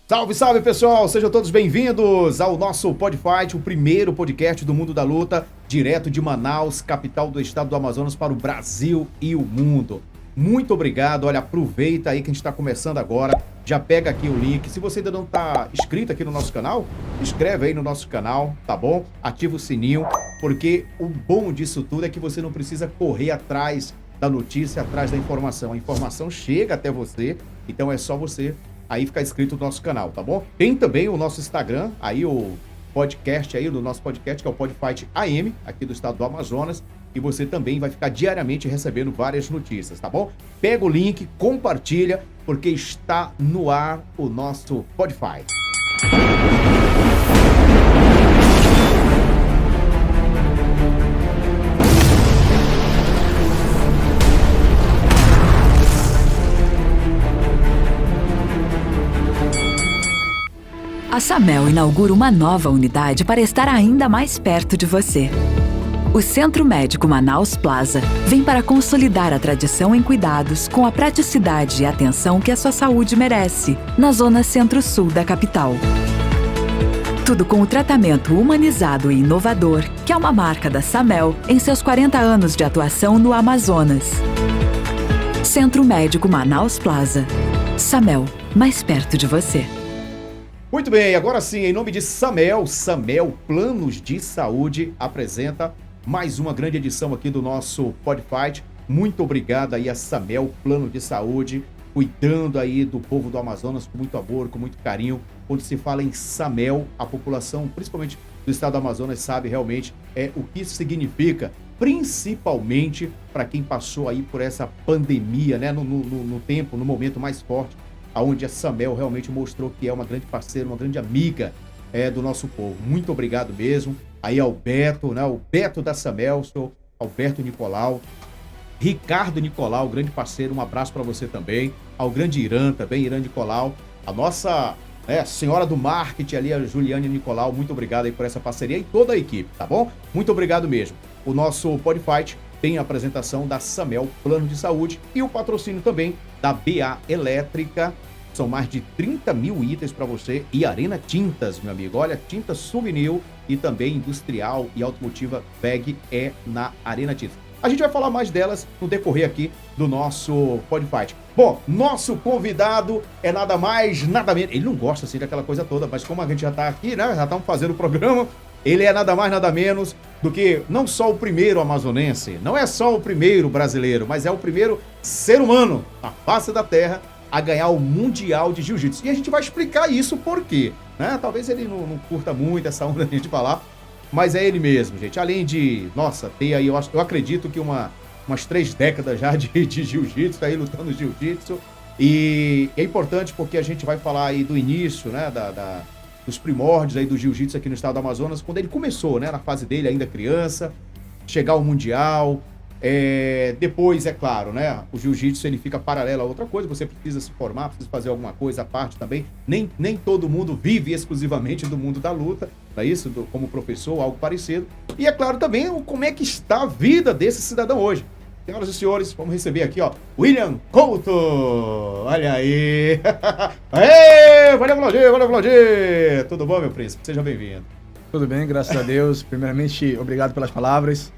Salve, salve, pessoal! Sejam todos bem-vindos ao nosso Podfight, o primeiro podcast do mundo da luta, direto de Manaus, capital do estado do Amazonas, para o Brasil e o mundo. Muito obrigado, olha, aproveita aí que a gente está começando agora, já pega aqui o link. Se você ainda não está inscrito aqui no nosso canal, inscreve aí no nosso canal, tá bom? Ativa o sininho, porque o bom disso tudo é que você não precisa correr atrás da notícia, atrás da informação. A informação chega até você, então é só você aí ficar inscrito no nosso canal, tá bom? Tem também o nosso Instagram, aí o podcast aí do nosso podcast, que é o Podfight AM, aqui do estado do Amazonas, e você também vai ficar diariamente recebendo várias notícias, tá bom? Pega o link, compartilha, porque está no ar o nosso Podfight. A Samel inaugura uma nova unidade para estar ainda mais perto de você. O Centro Médico Manaus Plaza vem para consolidar a tradição em cuidados com a praticidade e atenção que a sua saúde merece, na zona centro-sul da capital. Tudo com o tratamento humanizado e inovador, que é uma marca da Samel em seus 40 anos de atuação no Amazonas. Centro Médico Manaus Plaza. Samel, mais perto de você. Muito bem, agora sim, em nome de Samel Planos de Saúde apresenta mais uma grande edição aqui do nosso Podfight. Muito obrigado aí a Samel Plano de Saúde, cuidando aí do povo do Amazonas com muito amor, com muito carinho. Quando se fala em Samel, a população, principalmente do estado do Amazonas, sabe realmente o que isso significa, principalmente para quem passou aí por essa pandemia, né, no momento mais forte, onde a Samel realmente mostrou que é uma grande parceira, uma grande amiga do nosso povo. Muito obrigado mesmo. Aí ao Beto, né? O Beto da Samel, sou Alberto Nicolau. Ricardo Nicolau, grande parceiro, um abraço para você também. Ao grande Irã também, Irã Nicolau. A nossa senhora do marketing ali, a Juliane Nicolau, muito obrigado aí por essa parceria e toda a equipe, tá bom? Muito obrigado mesmo. O nosso Podfight tem a apresentação da Samel Plano de Saúde e o patrocínio também da BA Elétrica. São mais de 30 mil itens para você e Arena Tintas, meu amigo. Olha, tinta souvenir e também industrial e automotiva VEG é na Arena Tintas. A gente vai falar mais delas no decorrer aqui do nosso Podfight. Bom, nosso convidado é nada mais, nada menos. Ele não gosta assim daquela coisa toda, mas como a gente já tá aqui, né? Já estamos fazendo o programa. Ele é nada mais, nada menos do que não só o primeiro amazonense, não é só o primeiro brasileiro, mas é o primeiro ser humano na face da terra a ganhar o Mundial de Jiu-Jitsu. E a gente vai explicar isso por quê, né? Talvez ele não curta muito essa onda de a gente falar, mas é ele mesmo, gente. Além de, nossa, ter aí, eu acredito que umas 3 décadas já de Jiu-Jitsu, tá aí lutando Jiu-Jitsu. E é importante porque a gente vai falar aí do início, né, dos primórdios aí do Jiu-Jitsu aqui no estado do Amazonas, quando ele começou, né, na fase dele ainda criança, chegar ao Mundial. Depois, é claro, né, o Jiu-Jitsu ele fica paralelo a outra coisa, você precisa se formar, precisa fazer alguma coisa à parte também. Nem todo mundo vive exclusivamente do mundo da luta, não é isso? Como professor, algo parecido. E é claro também como é que está a vida desse cidadão hoje. Senhoras e senhores, vamos receber aqui, ó, William Couto. Olha aí. Valeu, Vladir. Tudo bom, meu príncipe? Seja bem-vindo. Tudo bem, graças a Deus. Primeiramente, obrigado pelas palavras.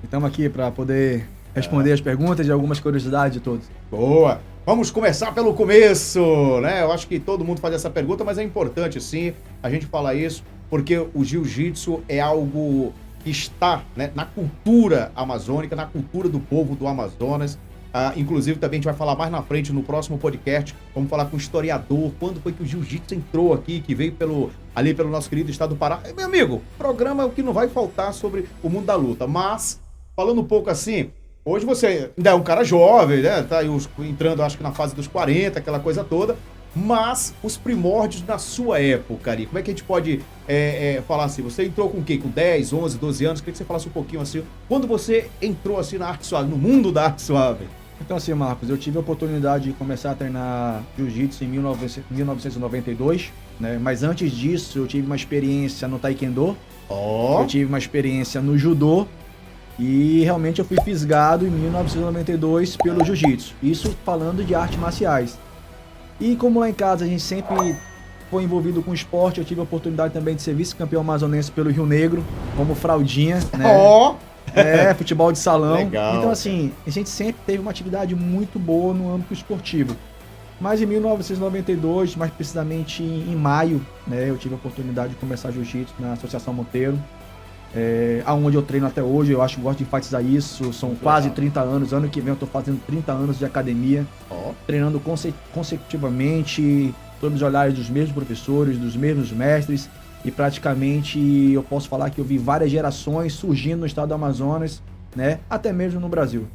Estamos aqui para poder responder as perguntas e algumas curiosidades de todos. Boa! Vamos começar pelo começo, né? Eu acho que todo mundo faz essa pergunta, mas é importante sim a gente falar isso, porque o jiu-jitsu é algo que está, né, na cultura amazônica, na cultura do povo do Amazonas. Inclusive também a gente vai falar mais na frente no próximo podcast. Vamos falar com o historiador, quando foi que o jiu-jitsu entrou aqui, que veio pelo nosso querido estado do Pará. Meu amigo, programa é o que não vai faltar sobre o mundo da luta, mas falando um pouco assim, hoje você ainda é um cara jovem, né? Tá aí entrando, acho que na fase dos 40, aquela coisa toda. Mas os primórdios na sua época ali, como é que a gente pode falar assim? Você entrou com o quê? Com 10, 11, 12 anos? Queria que você falasse um pouquinho assim. Quando você entrou assim na arte suave, no mundo da arte suave? Então assim, Marcos, eu tive a oportunidade de começar a treinar jiu-jitsu em 1992, né? Mas antes disso eu tive uma experiência no taekwondo, eu tive uma experiência no judô. E realmente eu fui fisgado em 1992 pelo jiu-jitsu. Isso falando de artes marciais. E como lá em casa a gente sempre foi envolvido com esporte, eu tive a oportunidade também de ser vice-campeão amazonense pelo Rio Negro, como fraldinha, né? Ó! Futebol de salão. Legal, então, assim, a gente sempre teve uma atividade muito boa no âmbito esportivo. Mas em 1992, mais precisamente em maio, né, eu tive a oportunidade de começar jiu-jitsu na Associação Monteiro, aonde eu treino até hoje. Eu acho que gosto de enfatizar isso. São quase 30 anos. Ano que vem eu tô fazendo 30 anos de academia, treinando consecutivamente, sob os olhares dos mesmos professores, dos mesmos mestres. E praticamente eu posso falar que eu vi várias gerações surgindo no estado do Amazonas, né, até mesmo no Brasil.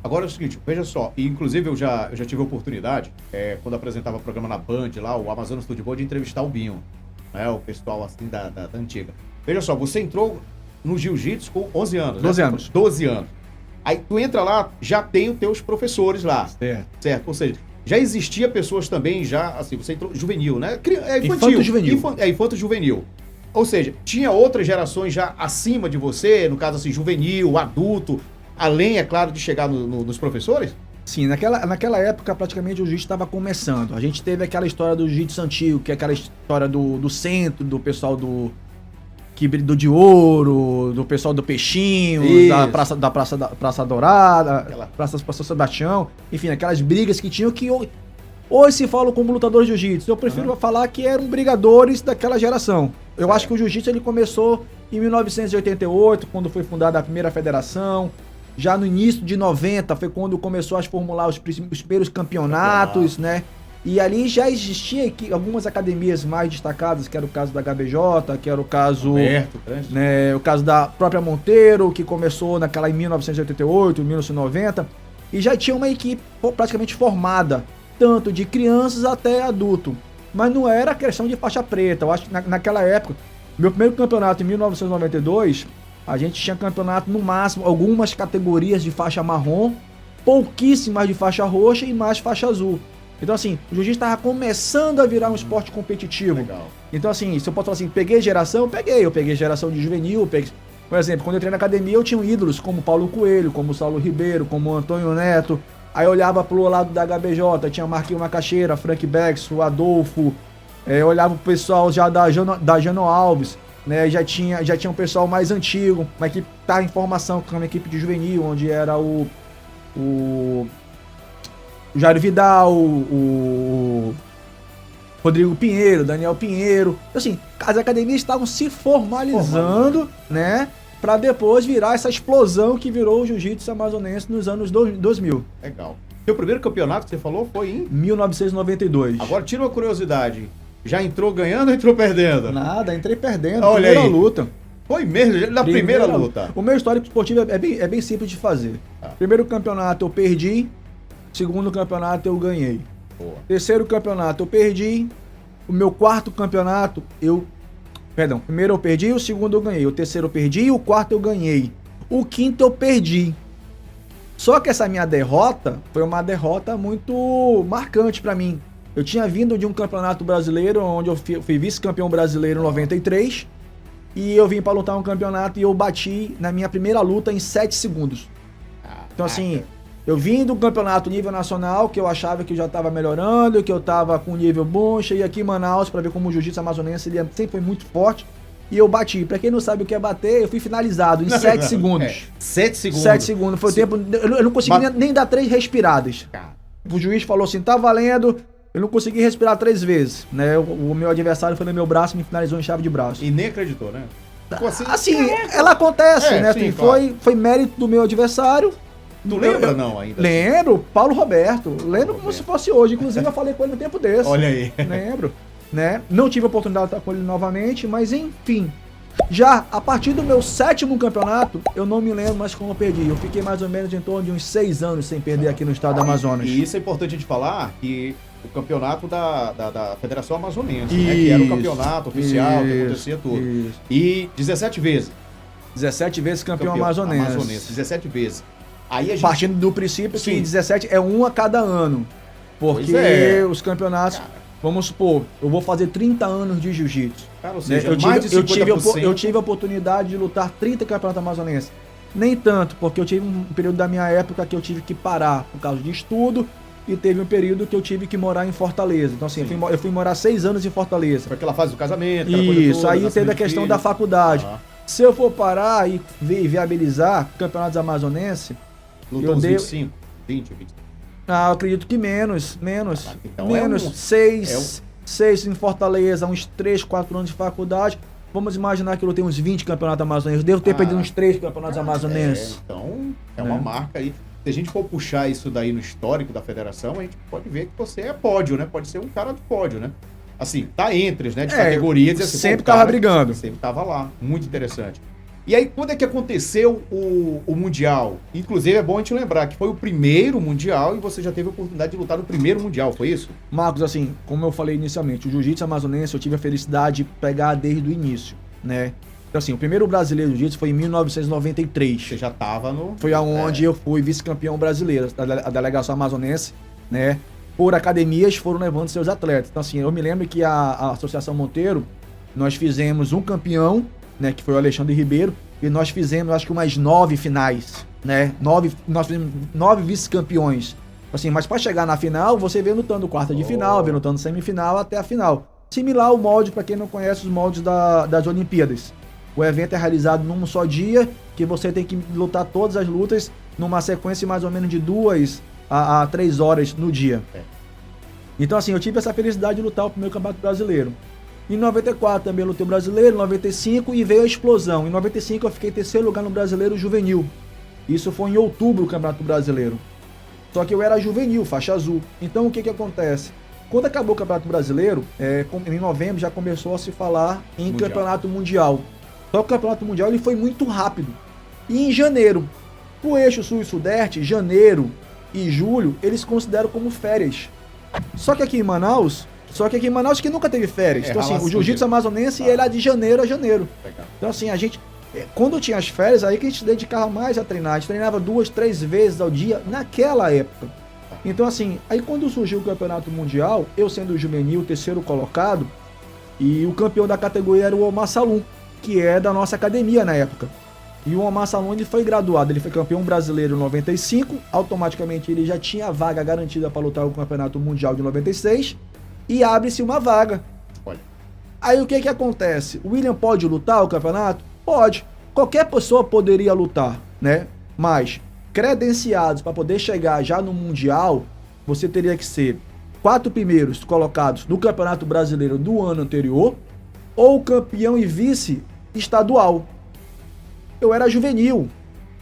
Agora é o seguinte, veja só, e inclusive eu já tive a oportunidade, quando apresentava o programa na Band, lá, o Amazonas Futebol, de entrevistar o Binho, né, o pessoal assim da antiga. Veja só, você entrou no jiu-jitsu com 11 anos, 12 né? anos. 12 anos. Aí tu entra lá, já tem os teus professores lá, certo? Ou seja, já existia pessoas também, já, assim, você entrou juvenil, né? Infantil. Infanto-juvenil. Infanto-juvenil. Ou seja, tinha outras gerações já acima de você, no caso assim, juvenil, adulto, além, é claro, de chegar nos professores? Sim, naquela época praticamente o jiu-jitsu estava começando. A gente teve aquela história do jiu-jitsu antigo, que é aquela história do centro, do pessoal do de Ouro, do pessoal do Peixinho, da Praça Dourada, Praça Sebastião, enfim, aquelas brigas que tinham que hoje se falam como lutadores de jiu-jitsu. Eu prefiro falar que eram brigadores daquela geração. Eu acho que o jiu-jitsu ele começou em 1988, quando foi fundada a primeira federação. Já no início de 90 foi quando começou a formular os primeiros campeonatos, né? E ali já existia algumas academias mais destacadas, que era o caso da HBJ, que era o caso, né, o caso da própria Monteiro, que começou naquela em 1988, 1990, e já tinha uma equipe praticamente formada, tanto de crianças até adulto. Mas não era questão de faixa preta. Eu acho que naquela época, meu primeiro campeonato em 1992, a gente tinha campeonato no máximo, algumas categorias de faixa marrom, pouquíssimas de faixa roxa e mais faixa azul. Então assim, o jiu-jitsu estava começando a virar um esporte competitivo. Legal. Então assim, se eu posso falar assim, peguei geração, eu peguei geração de juvenil, por exemplo, quando eu entrei na academia eu tinha ídolos como Paulo Coelho, como Saulo Ribeiro, como Antônio Neto. Aí eu olhava pro lado da HBJ, tinha Marquinhos Macaxeira, Frank Bex, o Adolfo, eu olhava pro pessoal já da Jano Alves, né, já tinha um pessoal mais antigo, uma equipe tá em formação, com uma equipe de juvenil, onde era o Jairo Vidal, o Rodrigo Pinheiro, Daniel Pinheiro. Assim, as academias estavam se formalizando, né, para depois virar essa explosão que virou o jiu-jitsu amazonense nos anos 2000. Legal. Seu primeiro campeonato que você falou foi em 1992. Agora tira uma curiosidade. Já entrou ganhando ou entrou perdendo? Nada, entrei perdendo. Olha primeira aí. luta. Foi mesmo? Na primeira luta? O meu histórico esportivo é bem simples de fazer. Primeiro campeonato eu perdi. Segundo campeonato eu ganhei. Boa. Terceiro campeonato eu perdi. O meu quarto campeonato primeiro eu perdi, o segundo eu ganhei. O terceiro eu perdi e o quarto eu ganhei. O quinto eu perdi. Só que essa minha derrota foi uma derrota muito marcante pra mim. Eu tinha vindo de um campeonato brasileiro, onde eu fui vice-campeão brasileiro em 93. E eu vim pra lutar um campeonato e eu bati na minha primeira luta em 7 segundos. Então assim, eu vim do campeonato nível nacional, que eu achava que eu já estava melhorando, que eu estava com nível bom, cheguei aqui em Manaus para ver como o jiu-jitsu amazonense ele sempre foi muito forte, e eu bati. Pra quem não sabe o que é bater, eu fui finalizado em 7 segundos. 7 segundos? 7 segundos, foi o tempo, eu não consegui nem dar 3 respiradas. O juiz falou assim, tá valendo, eu não consegui respirar 3 vezes, né? O meu adversário foi no meu braço e me finalizou em chave de braço. E nem acreditou, né? Ficou assim, ela acontece, né? Sim, claro. Foi mérito do meu adversário. Tu lembra não ainda? Lembro, Paulo Roberto. Lembro como se fosse hoje. Inclusive eu falei com ele no tempo desse. Olha aí. Lembro, né? Não tive a oportunidade de estar com ele novamente, mas enfim. Já a partir do meu 7º campeonato, eu não me lembro mais como eu perdi. Eu fiquei mais ou menos em torno de uns 6 anos sem perder aqui no estado do Amazonas. E isso é importante a gente falar, que o campeonato da Federação Amazonense, né? Que era o campeonato oficial, que acontecia tudo. Isso. E 17 vezes. 17 vezes campeão amazonense. 17 vezes. Aí a gente... Partindo do princípio que 17 é um a cada ano. Porque os campeonatos... Vamos supor, eu vou fazer 30 anos de jiu-jitsu. Ou seja, mais de 50%. Eu tive a oportunidade de lutar 30 campeonatos amazonenses. Nem tanto, porque eu tive um período da minha época que eu tive que parar por causa de estudo. e teve um período que eu tive que morar em Fortaleza. Então, assim, eu fui morar 6 anos em Fortaleza. Foi aquela fase do casamento, Isso, toda, aí teve a questão da faculdade. Se eu for parar e viabilizar campeonatos amazonenses, lutou uns 25, 20, 20. Eu acredito que menos. Então menos. 6 em Fortaleza, uns 3, 4 anos de faculdade. Vamos imaginar que eu tenho uns 20 campeonatos amazonenses. Devo ter perdido uns 3 campeonatos amazonenses. Então, é uma marca aí. Se a gente for puxar isso daí no histórico da federação, a gente pode ver que você é pódio, né? Pode ser um cara de pódio, né? Assim, tá entre, né? De categorias. Assim, sempre tava brigando. Sempre tava lá. Muito interessante. E aí, quando é que aconteceu o Mundial? Inclusive, é bom a gente lembrar que foi o primeiro Mundial e você já teve a oportunidade de lutar no primeiro Mundial, foi isso? Marcos, assim, como eu falei inicialmente, o jiu-jitsu amazonense eu tive a felicidade de pegar desde o início, né? Então, assim, o primeiro brasileiro de jiu-jitsu foi em 1993. Você já tava no... Foi aonde eu fui vice-campeão brasileiro, a delegação amazonense, né? Por academias foram levando seus atletas. Então, assim, eu me lembro que a Associação Monteiro, nós fizemos um campeão, né, que foi o Alexandre Ribeiro, e nós fizemos, acho que umas 9 finais, né, nós fizemos 9 vice-campeões, assim, mas para chegar na final, você vem lutando quarta de final, vem lutando semifinal até a final. Similar ao molde, para quem não conhece, os moldes das Olimpíadas. O evento é realizado num só dia, que você tem que lutar todas as lutas numa sequência mais ou menos de 2 a 3 horas no dia. Então, assim, eu tive essa felicidade de lutar o primeiro campeonato brasileiro. Em 94 também eu lutei o brasileiro, em 95 e veio a explosão. Em 95 eu fiquei em 3º lugar no brasileiro juvenil. Isso foi em outubro o campeonato brasileiro. Só que eu era juvenil, faixa azul. Então o que que acontece? Quando acabou o campeonato brasileiro, em novembro já começou a se falar em campeonato mundial. Só que o campeonato mundial ele foi muito rápido. E em janeiro, o eixo sul e sudeste, janeiro e julho, eles consideram como férias. Só que aqui em Manaus que nunca teve férias. Então, assim, o jiu-jitsu amazonense ele é de janeiro a janeiro. Legal. Então, assim, a gente, quando tinha as férias, aí que a gente se dedicava mais a treinar. A gente treinava 2, 3 vezes ao dia naquela época. Então, assim, aí quando surgiu o campeonato mundial, eu sendo o juvenil, 3º colocado, e o campeão da categoria era o Omar Salum, que é da nossa academia na época. E o Omar Salum, ele foi graduado, ele foi campeão brasileiro em 95, automaticamente ele já tinha a vaga garantida para lutar o campeonato mundial de 96, e abre-se uma vaga. Olha. Aí o que que acontece? O William pode lutar o campeonato? Pode. Qualquer pessoa poderia lutar, né? Mas credenciados para poder chegar já no Mundial, você teria que ser 4 primeiros colocados no Campeonato Brasileiro do ano anterior ou campeão e vice estadual. Eu era juvenil.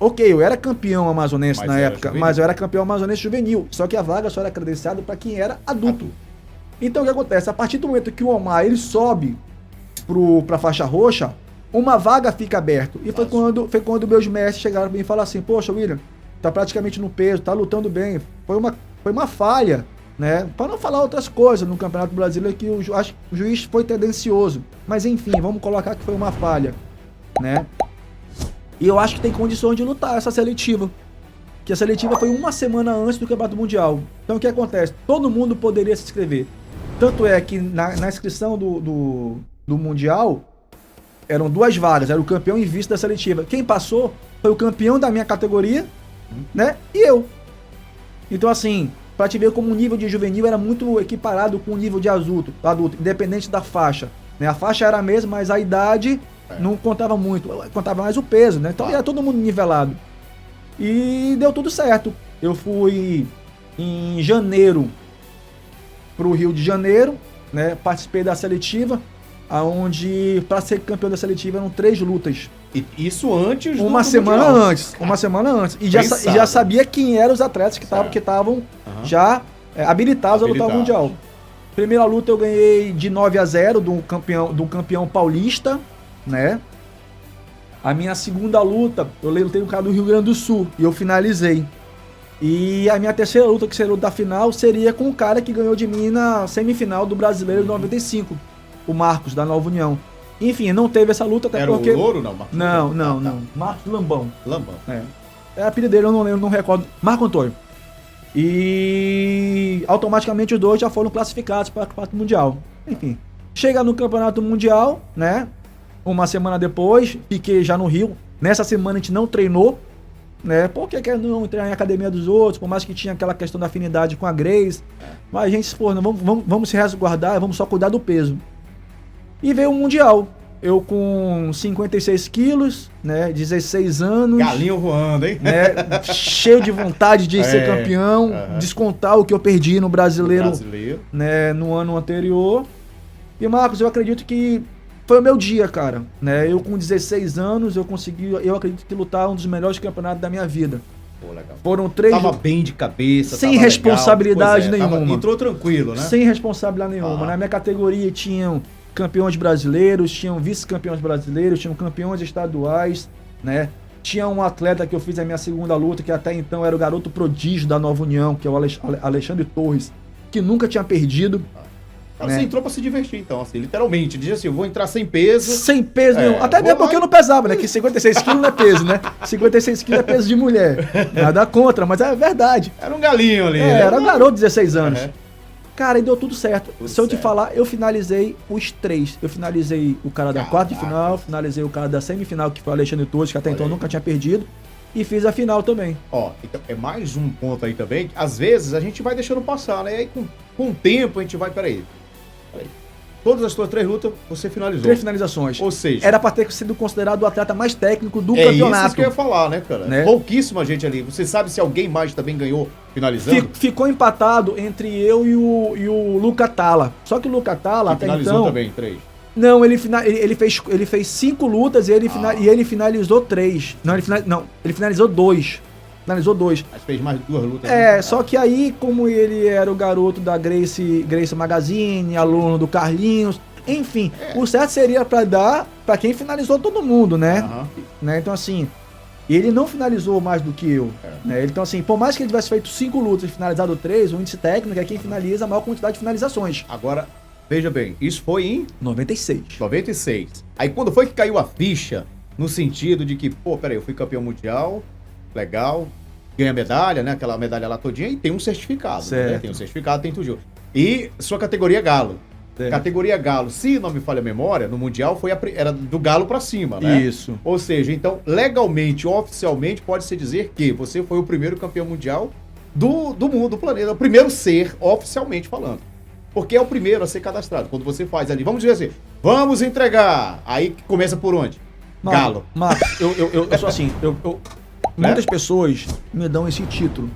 Ok, eu era campeão amazonense na época, mas eu era campeão amazonense juvenil. Só que a vaga só era credenciada para quem era adulto. Então o que acontece? A partir do momento que o Omar ele sobe pra faixa roxa, uma vaga fica aberta. E foi quando meus mestres chegaram pra mim e falaram assim: poxa, William, tá praticamente no peso, tá lutando bem. Foi uma falha, né? Para não falar outras coisas no Campeonato Brasileiro que o juiz foi tendencioso. Mas enfim, vamos colocar que foi uma falha, né? E eu acho que tem condições de lutar essa seletiva. Que a seletiva foi uma semana antes do Campeonato Mundial. Então o que acontece? Todo mundo poderia se inscrever. Tanto é que na inscrição do Mundial, eram 2 vagas, era o campeão e vice da seletiva. Quem passou foi o campeão da minha categoria, né? E eu. Então, assim, pra te ver como o nível de juvenil era muito equiparado com o nível de adulto, independente da faixa. Né? A faixa era a mesma, mas a idade não contava muito, contava mais o peso, né? Então era todo mundo nivelado. E deu tudo certo. Eu fui em janeiro pro Rio de Janeiro, né? Participei da seletiva, aonde para ser campeão da seletiva eram 3 lutas. E isso antes uma semana antes. E já sabia quem eram os atletas que estavam já habilitados a lutar o Mundial. Primeira luta eu ganhei de 9-0 do campeão paulista, né? A minha segunda luta, eu lutei no cara do Rio Grande do Sul e eu finalizei. E a minha terceira luta, que seria a luta da final, seria com o cara que ganhou de mim na semifinal do Brasileiro de 95, o Marcos, da Nova União. Enfim, não teve essa luta até porque... Era o Louro, não? Marcos não. Marcos Lambão. É a apelido dele, eu não recordo. Marco Antônio. E automaticamente os 2 já foram classificados para o Campeonato Mundial. Enfim, chega no Campeonato Mundial, né? Uma semana depois, fiquei já no Rio. Nessa semana a gente não treinou, né? Porque quer não treinar em academia dos outros, por mais que tinha aquela questão da afinidade com a Grace. Mas a gente, pô, vamos se resguardar, vamos só cuidar do peso. E veio o Mundial. Eu com 56 quilos, né? 16 anos. Galinho voando, hein? Né, cheio de vontade de ser campeão, descontar o que eu perdi no brasileiro. Né, no ano anterior. E, Marcos, eu acredito que foi o meu dia, cara. Né? Eu com 16 anos, eu acredito que lutar um dos melhores campeonatos da minha vida. Pô, legal. Foram 3... Tava bem de cabeça. Sem responsabilidade nenhuma. Entrou tranquilo, né? Sem responsabilidade nenhuma. Na minha categoria tinham campeões brasileiros, tinham vice-campeões brasileiros, tinham campeões estaduais, né? Tinha um atleta que eu fiz a minha segunda luta, que até então era o garoto prodígio da Nova União, que é o Alexandre Torres, que nunca tinha perdido. Cara, né? Você entrou pra se divertir, então, assim, literalmente. Dizia assim, eu vou entrar sem peso. Sem peso nenhum. Até mesmo porque eu não pesava, né? Que 56 quilos não é peso, né? 56 quilos é peso de mulher. Nada contra, mas é verdade. Era um galinho ali. Era um garoto de 16 anos. Cara, e deu tudo certo. Se eu te falar, eu finalizei os 3. Eu finalizei o cara da quarta de final, finalizei o cara da semifinal, que foi o Alexandre Torres, que até então nunca tinha perdido. E fiz a final também. Ó, então é mais um ponto aí também, que às vezes a gente vai deixando passar, né? E aí com o tempo a gente vai, peraí. Todas as tuas 3 lutas você finalizou. 3 finalizações. Ou seja... Era pra ter sido considerado o atleta mais técnico do campeonato. Isso que eu ia falar, né, cara? Né? Pouquíssima gente ali. Você sabe se alguém mais também ganhou finalizando? Ficou empatado entre eu e o Luca Talla. Só que o Luca Talla, até então... finalizou também 3. Não, ele fez 5 lutas e ele finalizou 3. Não, ele finalizou 2. Finalizou 2. Mas fez mais 2 lutas. Só que aí, como ele era o garoto da Grace Magazine, aluno do Carlinhos, enfim, o certo seria pra dar pra quem finalizou todo mundo, né? Né? Então, assim, ele não finalizou mais do que eu. Né? Então, assim, por mais que ele tivesse feito 5 lutas e finalizado 3, o índice técnico é quem finaliza a maior quantidade de finalizações. Agora, veja bem, isso foi em 96. 96. Aí quando foi que caiu a ficha, no sentido de que, pô, peraí, eu fui campeão mundial, legal, ganha medalha, né? Aquela medalha lá todinha e tem um certificado. Né? Tem um certificado, tem tudo. E sua categoria galo. Categoria galo, se não me falha a memória, no mundial era do galo pra cima, né? Isso. Ou seja, então, legalmente, oficialmente, pode-se dizer que você foi o primeiro campeão mundial do mundo, do planeta. O primeiro ser, oficialmente falando. Porque é o primeiro a ser cadastrado. Quando você faz ali, vamos dizer assim, vamos entregar. Aí começa por onde? Galo. Marcos, eu sou assim, muitas pessoas me dão esse título.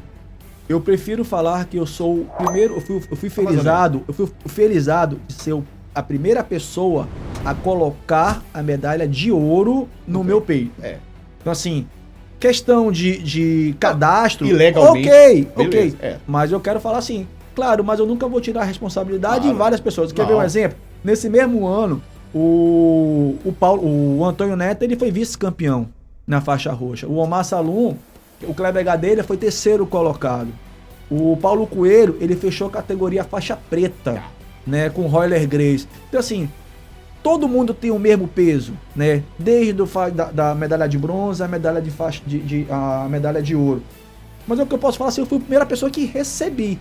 Eu prefiro falar que eu sou o primeiro, eu fui felizado de ser a primeira pessoa a colocar a medalha de ouro no meu peito. Então, assim, questão de cadastro, ilegalmente, ok. Mas eu quero falar assim, claro, mas eu nunca vou tirar a responsabilidade de várias pessoas. Quer ver um exemplo? Nesse mesmo ano, o Antônio Neto, ele foi vice-campeão na faixa roxa. O Omar Salum, o Kleber Gadelha, foi 3º colocado. O Paulo Coelho, ele fechou a categoria faixa preta, né, com o Royler Grace. Então, assim, todo mundo tem o mesmo peso, né, desde da medalha de bronze, a medalha de faixa, a medalha de ouro. Mas é o que eu posso falar, assim, eu fui a primeira pessoa que recebi.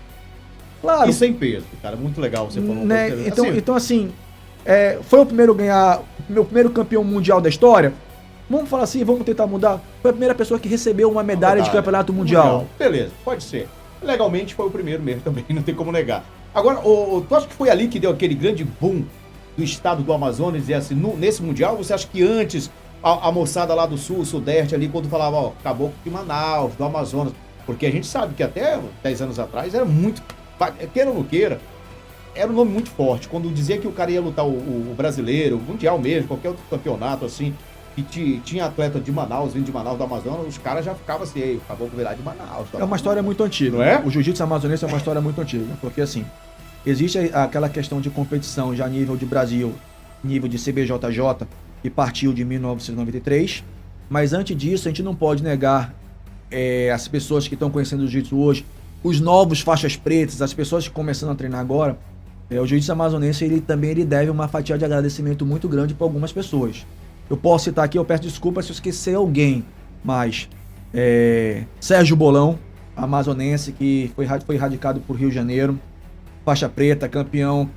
Claro. E sem peso, cara, muito legal você falou. Né, então, assim, foi o primeiro meu primeiro campeão mundial da história. Vamos falar assim, vamos tentar mudar. Foi a primeira pessoa que recebeu uma medalha de campeonato mundial. Beleza, pode ser. Legalmente foi o primeiro mesmo também, não tem como negar. Agora, tu acha que foi ali que deu aquele grande boom do estado do Amazonas, e assim, nesse mundial? Você acha que antes a moçada lá do sul, sudeste ali, quando falava, ó, Caboclo de Manaus, do Amazonas, porque a gente sabe que até 10 anos atrás era muito, queira ou não queira, era um nome muito forte. Quando dizia que o cara ia lutar o brasileiro, o mundial mesmo, qualquer outro campeonato assim, que tinha atleta de Manaus, vindo de Manaus, do Amazonas, os caras já ficavam assim, acabou com virar de Manaus. É uma história muito antiga. Não é? O jiu-jitsu amazonense é uma história muito antiga, porque assim, existe aquela questão de competição já a nível de Brasil, nível de CBJJ, que partiu de 1993, mas antes disso a gente não pode negar as pessoas que estão conhecendo o jiu-jitsu hoje, os novos faixas pretas, as pessoas que começando a treinar agora, o jiu-jitsu amazonense ele deve uma fatia de agradecimento muito grande para algumas pessoas. Eu posso citar aqui, eu peço desculpas se eu esquecer alguém, mas Sérgio Bolão, amazonense, que foi radicado por Rio de Janeiro, faixa preta, campeão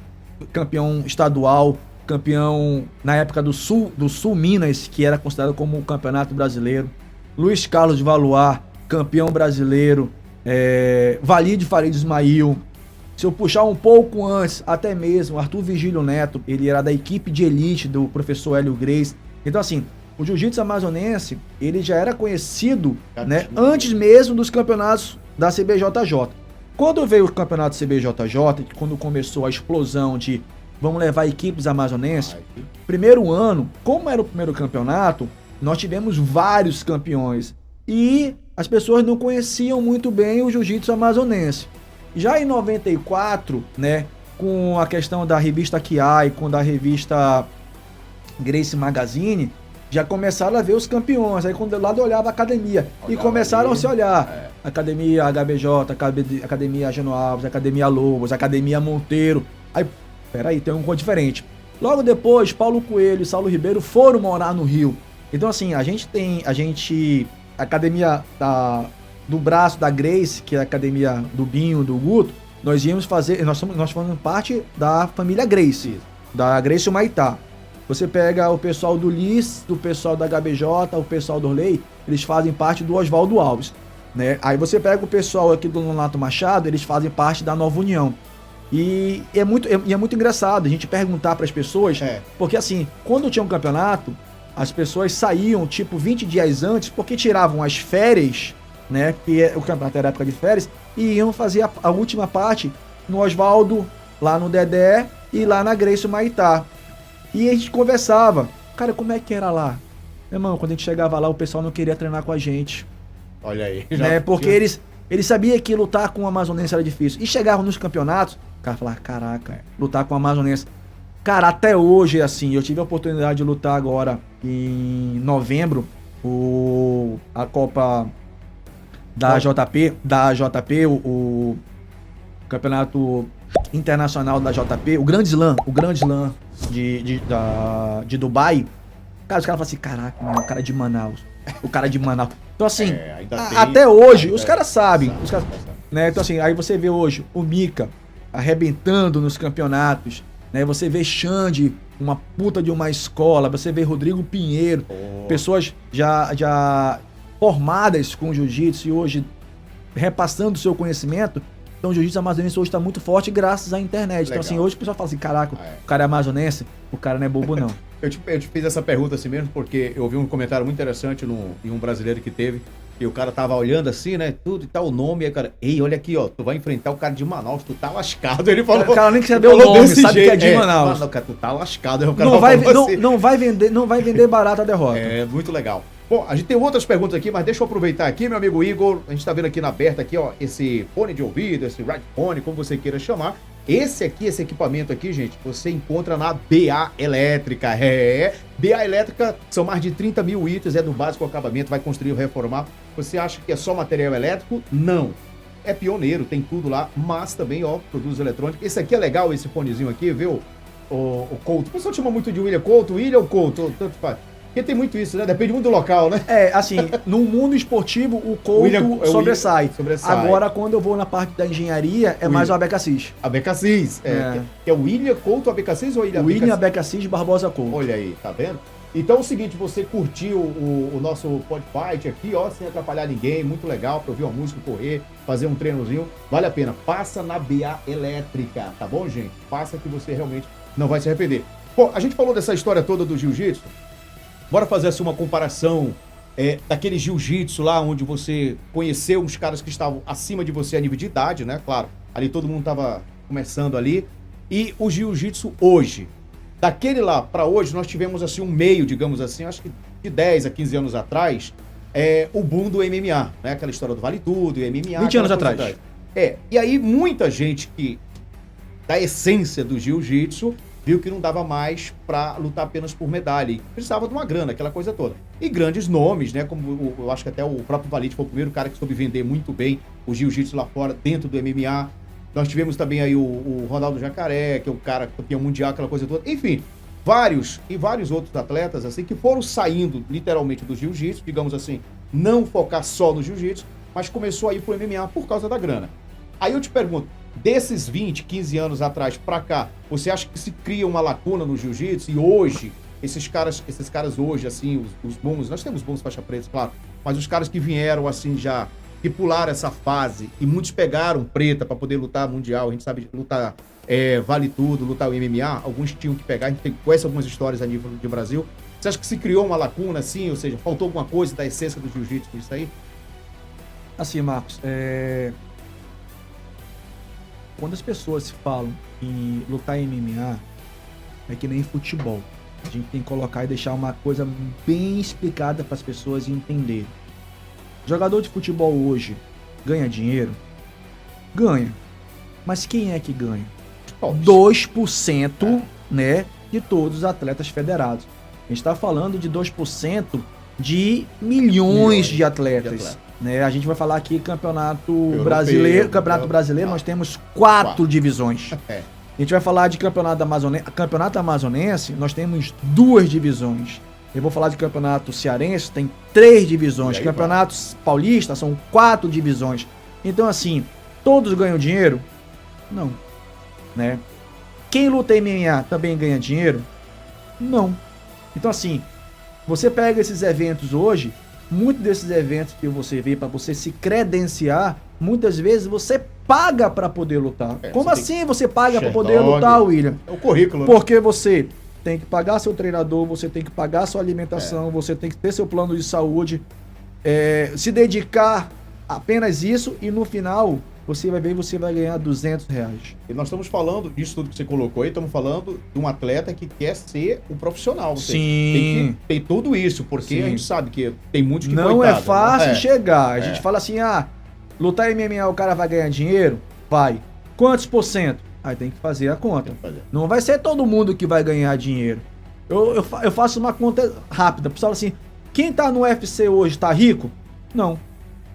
estadual, campeão na época do Sul Minas, que era considerado como o campeonato brasileiro. Luiz Carlos de Valois, campeão brasileiro, Walid Farid Ismail. Se eu puxar um pouco antes, até mesmo Arthur Vigílio Neto, ele era da equipe de elite do professor Hélio Grace. Então assim, o jiu-jitsu amazonense, ele já era conhecido, né, antes mesmo dos campeonatos da CBJJ. Quando veio o campeonato CBJJ, quando começou a explosão de vamos levar equipes amazonenses, primeiro ano, como era o primeiro campeonato, nós tivemos vários campeões e as pessoas não conheciam muito bem o jiu-jitsu amazonense. Já em 94, né, com a questão da revista Kiai, com da revista Grace Magazine, já começaram a ver os campeões. Aí quando eu lá olhava a academia e começaram a se olhar. Academia HBJ, Academia Ageno Alves, Academia Lobos, Academia Monteiro. Aí, peraí, tem um coisa diferente. Logo depois, Paulo Coelho e Saulo Ribeiro foram morar no Rio. Então assim, a academia do braço da Grace, que é a academia do Binho, do Guto, nós fazemos parte da família Grace, da Grace Humaitá. Você pega o pessoal do Liz, do pessoal da HBJ, o pessoal do Orley, eles fazem parte do Oswaldo Alves, né? Aí você pega o pessoal aqui do Nonato Machado, eles fazem parte da Nova União. E é muito engraçado a gente perguntar para as pessoas, porque assim, quando tinha um campeonato, as pessoas saíam tipo 20 dias antes, porque tiravam as férias, né? Que o campeonato era época de férias, e iam fazer a última parte no Oswaldo, lá no Dedé e lá na Grace Humaitá. E a gente conversava, cara, como é que era lá? Meu irmão, quando a gente chegava lá, o pessoal não queria treinar com a gente. Olha aí. Né? Porque eles sabiam que lutar com o amazonense era difícil. E chegavam nos campeonatos, o cara falava, caraca, lutar com o amazonense. Cara, até hoje, assim, eu tive a oportunidade de lutar agora em novembro, a Copa da JP, o Campeonato Internacional da JP, o Grand Slam de Dubai. Cara, os caras falam assim, caraca, mano, o cara é de Manaus. Então assim, até hoje, os caras sabem. Né? Então assim, aí você vê hoje o Mika arrebentando nos campeonatos, né? Você vê Xande, uma puta de uma escola, você vê Rodrigo Pinheiro, pessoas já formadas com jiu-jitsu e hoje repassando o seu conhecimento. Então o jiu-jitsu amazonense hoje está muito forte graças à internet. Legal. Então assim, hoje o pessoal fala assim, caraca, o cara é amazonense, o cara não é bobo não. Eu te fiz essa pergunta assim mesmo, porque eu vi um comentário muito interessante em um brasileiro que teve, e o cara tava olhando assim, né, tudo e tal, o nome, e aí o cara, ei, olha aqui, ó, tu vai enfrentar o cara de Manaus, tu tá lascado. Ele falou... O cara nem quer saber o nome, sabe jeito. Que é de Manaus. Mano, cara, tu tá lascado. Aí o cara não vai vender barato a derrota. É, muito legal. Bom, a gente tem outras perguntas aqui, mas deixa eu aproveitar aqui, meu amigo Igor, a gente tá vendo aqui na aberta aqui, ó, esse fone de ouvido, esse Radfone, como você queira chamar. Esse equipamento aqui, gente, você encontra na BA Elétrica. BA Elétrica são mais de 30 mil itens, é do básico ao acabamento, vai construir ou reformar. Você acha que é só material elétrico? Não. É pioneiro, tem tudo lá, mas também, ó, produtos eletrônicos. Esse aqui é legal, esse fonezinho aqui, viu? O Couto. O pessoal chama muito de William Couto, ou Couto, tanto faz. Porque tem muito isso, né? Depende muito do local, né? É, assim, no mundo esportivo, o Couto sobressai. Agora, quando eu vou na parte da engenharia, é mais o Abecassis. Abecassis. É o William Couto Abecassis ou William Abecassis Barbosa Couto. Olha aí, tá vendo? Então é o seguinte, você curtiu o nosso podcast aqui, ó, sem atrapalhar ninguém, muito legal, pra ouvir uma música, correr, fazer um treinozinho, vale a pena. Passa na BA Elétrica, tá bom, gente? Passa que você realmente não vai se arrepender. Bom, a gente falou dessa história toda do jiu-jitsu. Bora fazer assim uma comparação daquele jiu-jitsu lá onde você conheceu uns caras que estavam acima de você a nível de idade, né? Claro, ali todo mundo tava começando ali. E o jiu-jitsu hoje. Daquele lá para hoje, nós tivemos assim um meio, digamos assim, acho que de 10 a 15 anos atrás, o boom do MMA, né? Aquela história do Vale Tudo, o MMA. 20 anos atrás. E aí muita gente que, da essência do jiu-jitsu, viu que não dava mais para lutar apenas por medalha. E precisava de uma grana, aquela coisa toda. E grandes nomes, né? Como eu acho que até o próprio Valide foi o primeiro cara que soube vender muito bem o jiu-jitsu lá fora, dentro do MMA. Nós tivemos também aí o Ronaldo Jacaré, que é um cara campeão mundial, aquela coisa toda. Enfim, vários outros atletas, assim, que foram saindo literalmente do jiu-jitsu, digamos assim, não focar só no jiu-jitsu, mas começou a ir pro MMA por causa da grana. Aí eu te pergunto, desses 20, 15 anos atrás pra cá, você acha que se cria uma lacuna no jiu-jitsu e hoje, esses caras hoje, assim, os bons, nós temos bons faixa preta, claro, mas os caras que vieram, assim, já, que pularam essa fase e muitos pegaram preta pra poder lutar mundial, a gente sabe lutar vale tudo, lutar o MMA, alguns tinham que pegar, a gente conhece algumas histórias a nível de Brasil. Você acha que se criou uma lacuna, assim, ou seja, faltou alguma coisa da essência do jiu-jitsu com isso aí? Assim, Marcos, quando as pessoas falam em lutar em MMA, é que nem futebol. A gente tem que colocar e deixar uma coisa bem explicada para as pessoas entenderem. Jogador de futebol hoje ganha dinheiro? Ganha. Mas quem é que ganha? 2%, né, de todos os atletas federados. A gente está falando de 2% de milhões de atletas. Né? A gente vai falar aqui campeonato brasileiro. Campeonato brasileiro, nós temos 4 divisões. A gente vai falar de campeonato amazonense, nós temos 2 divisões. Eu vou falar de campeonato cearense, tem 3 divisões. Campeonatos paulistas são 4 divisões. Então, assim, todos ganham dinheiro? Não. Né? Quem luta MMA também ganha dinheiro? Não. Então, assim, você pega esses eventos hoje, muitos desses eventos que você vê para você se credenciar, muitas vezes você paga para poder lutar. Como assim você paga para poder lutar, William? É o currículo. Porque você tem que pagar seu treinador, você tem que pagar sua alimentação, você tem que ter seu plano de saúde, se dedicar apenas isso e no final você vai ver, você vai ganhar R$200. E nós estamos falando disso tudo que você colocou aí, estamos falando de um atleta que quer ser um profissional. Sim. Tem tudo isso, porque a gente sabe que tem muitos que não é fácil chegar. A gente fala assim, lutar MMA o cara vai ganhar dinheiro? Vai. Quantos %? Aí tem que fazer a conta. Não vai ser todo mundo que vai ganhar dinheiro. Eu faço uma conta rápida. O pessoal assim, quem tá no UFC hoje tá rico? Não.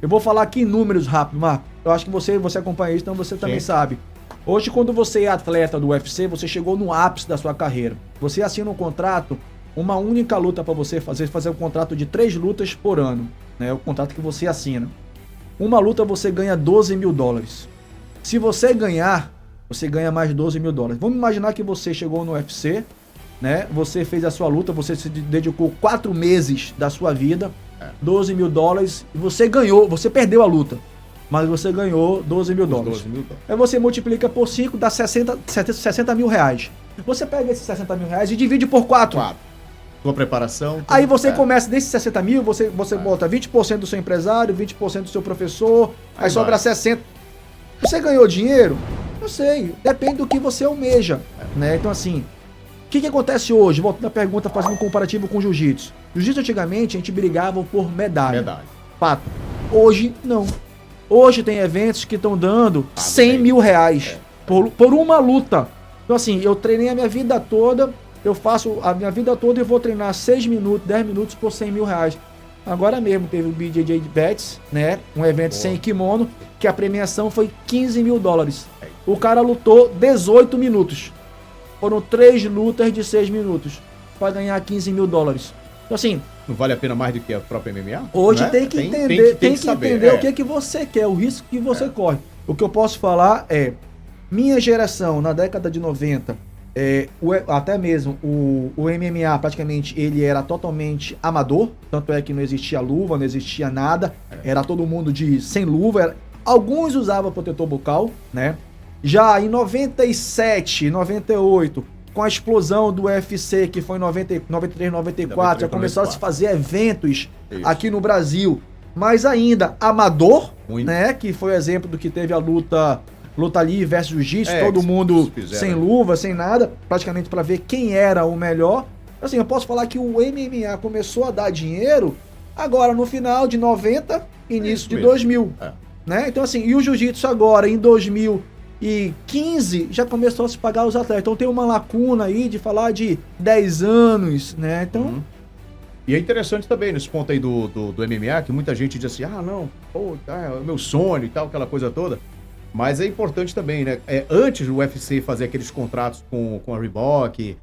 Eu vou falar aqui em números rápido, Marco. Eu acho que você acompanha isso, então você também sabe. Hoje, quando você é atleta do UFC, você chegou no ápice da sua carreira. Você assina um contrato, uma única luta para você fazer um contrato de 3 lutas por ano. Né? É o contrato que você assina. Uma luta você ganha $12 mil. Se você ganhar, você ganha mais $12 mil. Vamos imaginar que você chegou no UFC, né? Você fez a sua luta, você se dedicou 4 meses da sua vida, $12 mil, e você ganhou, você perdeu a luta, mas você ganhou $12 mil. Aí você multiplica por 5, dá 60 mil reais. Você pega esses 60 mil reais e divide por 4. Sua preparação. Aí você começa desses 60 mil, você bota 20% do seu empresário, 20% do seu professor, aí sobra 60. Você ganhou dinheiro? Não sei, depende do que você almeja, né? Então assim, o que acontece hoje? Voltando à pergunta, fazendo um comparativo com o jiu-jitsu. Jiu-jitsu antigamente a gente brigava por medalha. Fato. Hoje não. Hoje tem eventos que estão dando 100 mil reais por uma luta. Então assim, eu treinei a minha vida toda, eu faço a minha vida toda e vou treinar 6 minutos, 10 minutos por 100 mil reais. Agora mesmo teve o BJJ Bets, né? Um evento sem kimono, que a premiação foi $15 mil. O cara lutou 18 minutos. Foram 3 lutas de 6 minutos para ganhar $15 mil. Então assim, não vale a pena mais do que a própria MMA? Hoje tem que entender, tem que entender o que você quer, o risco que você corre. O que eu posso falar é, minha geração, na década de 90, até mesmo o MMA praticamente ele era totalmente amador, tanto é que não existia luva, não existia nada, era todo mundo sem luva, alguns usavam protetor bucal, né? Já em 97, 98, com a explosão do UFC, que foi em 93, 94, já começou a se fazer eventos aqui no Brasil, mas ainda amador, né? Que foi o exemplo do que teve a luta livre versus jiu-jitsu, todo mundo sem luva, sem nada, praticamente para ver quem era o melhor. Assim, eu posso falar que o MMA começou a dar dinheiro agora no final de 90, início de 2000, né? Então assim, e o jiu-jitsu agora em 2015 já começou a se pagar os atletas. Então tem uma lacuna aí de falar de 10 anos, né? Então... E é interessante também nesse ponto aí do MMA, que muita gente diz assim, não, é o meu sonho e tal, aquela coisa toda. Mas é importante também, né? Antes do UFC fazer aqueles contratos com a Reebok,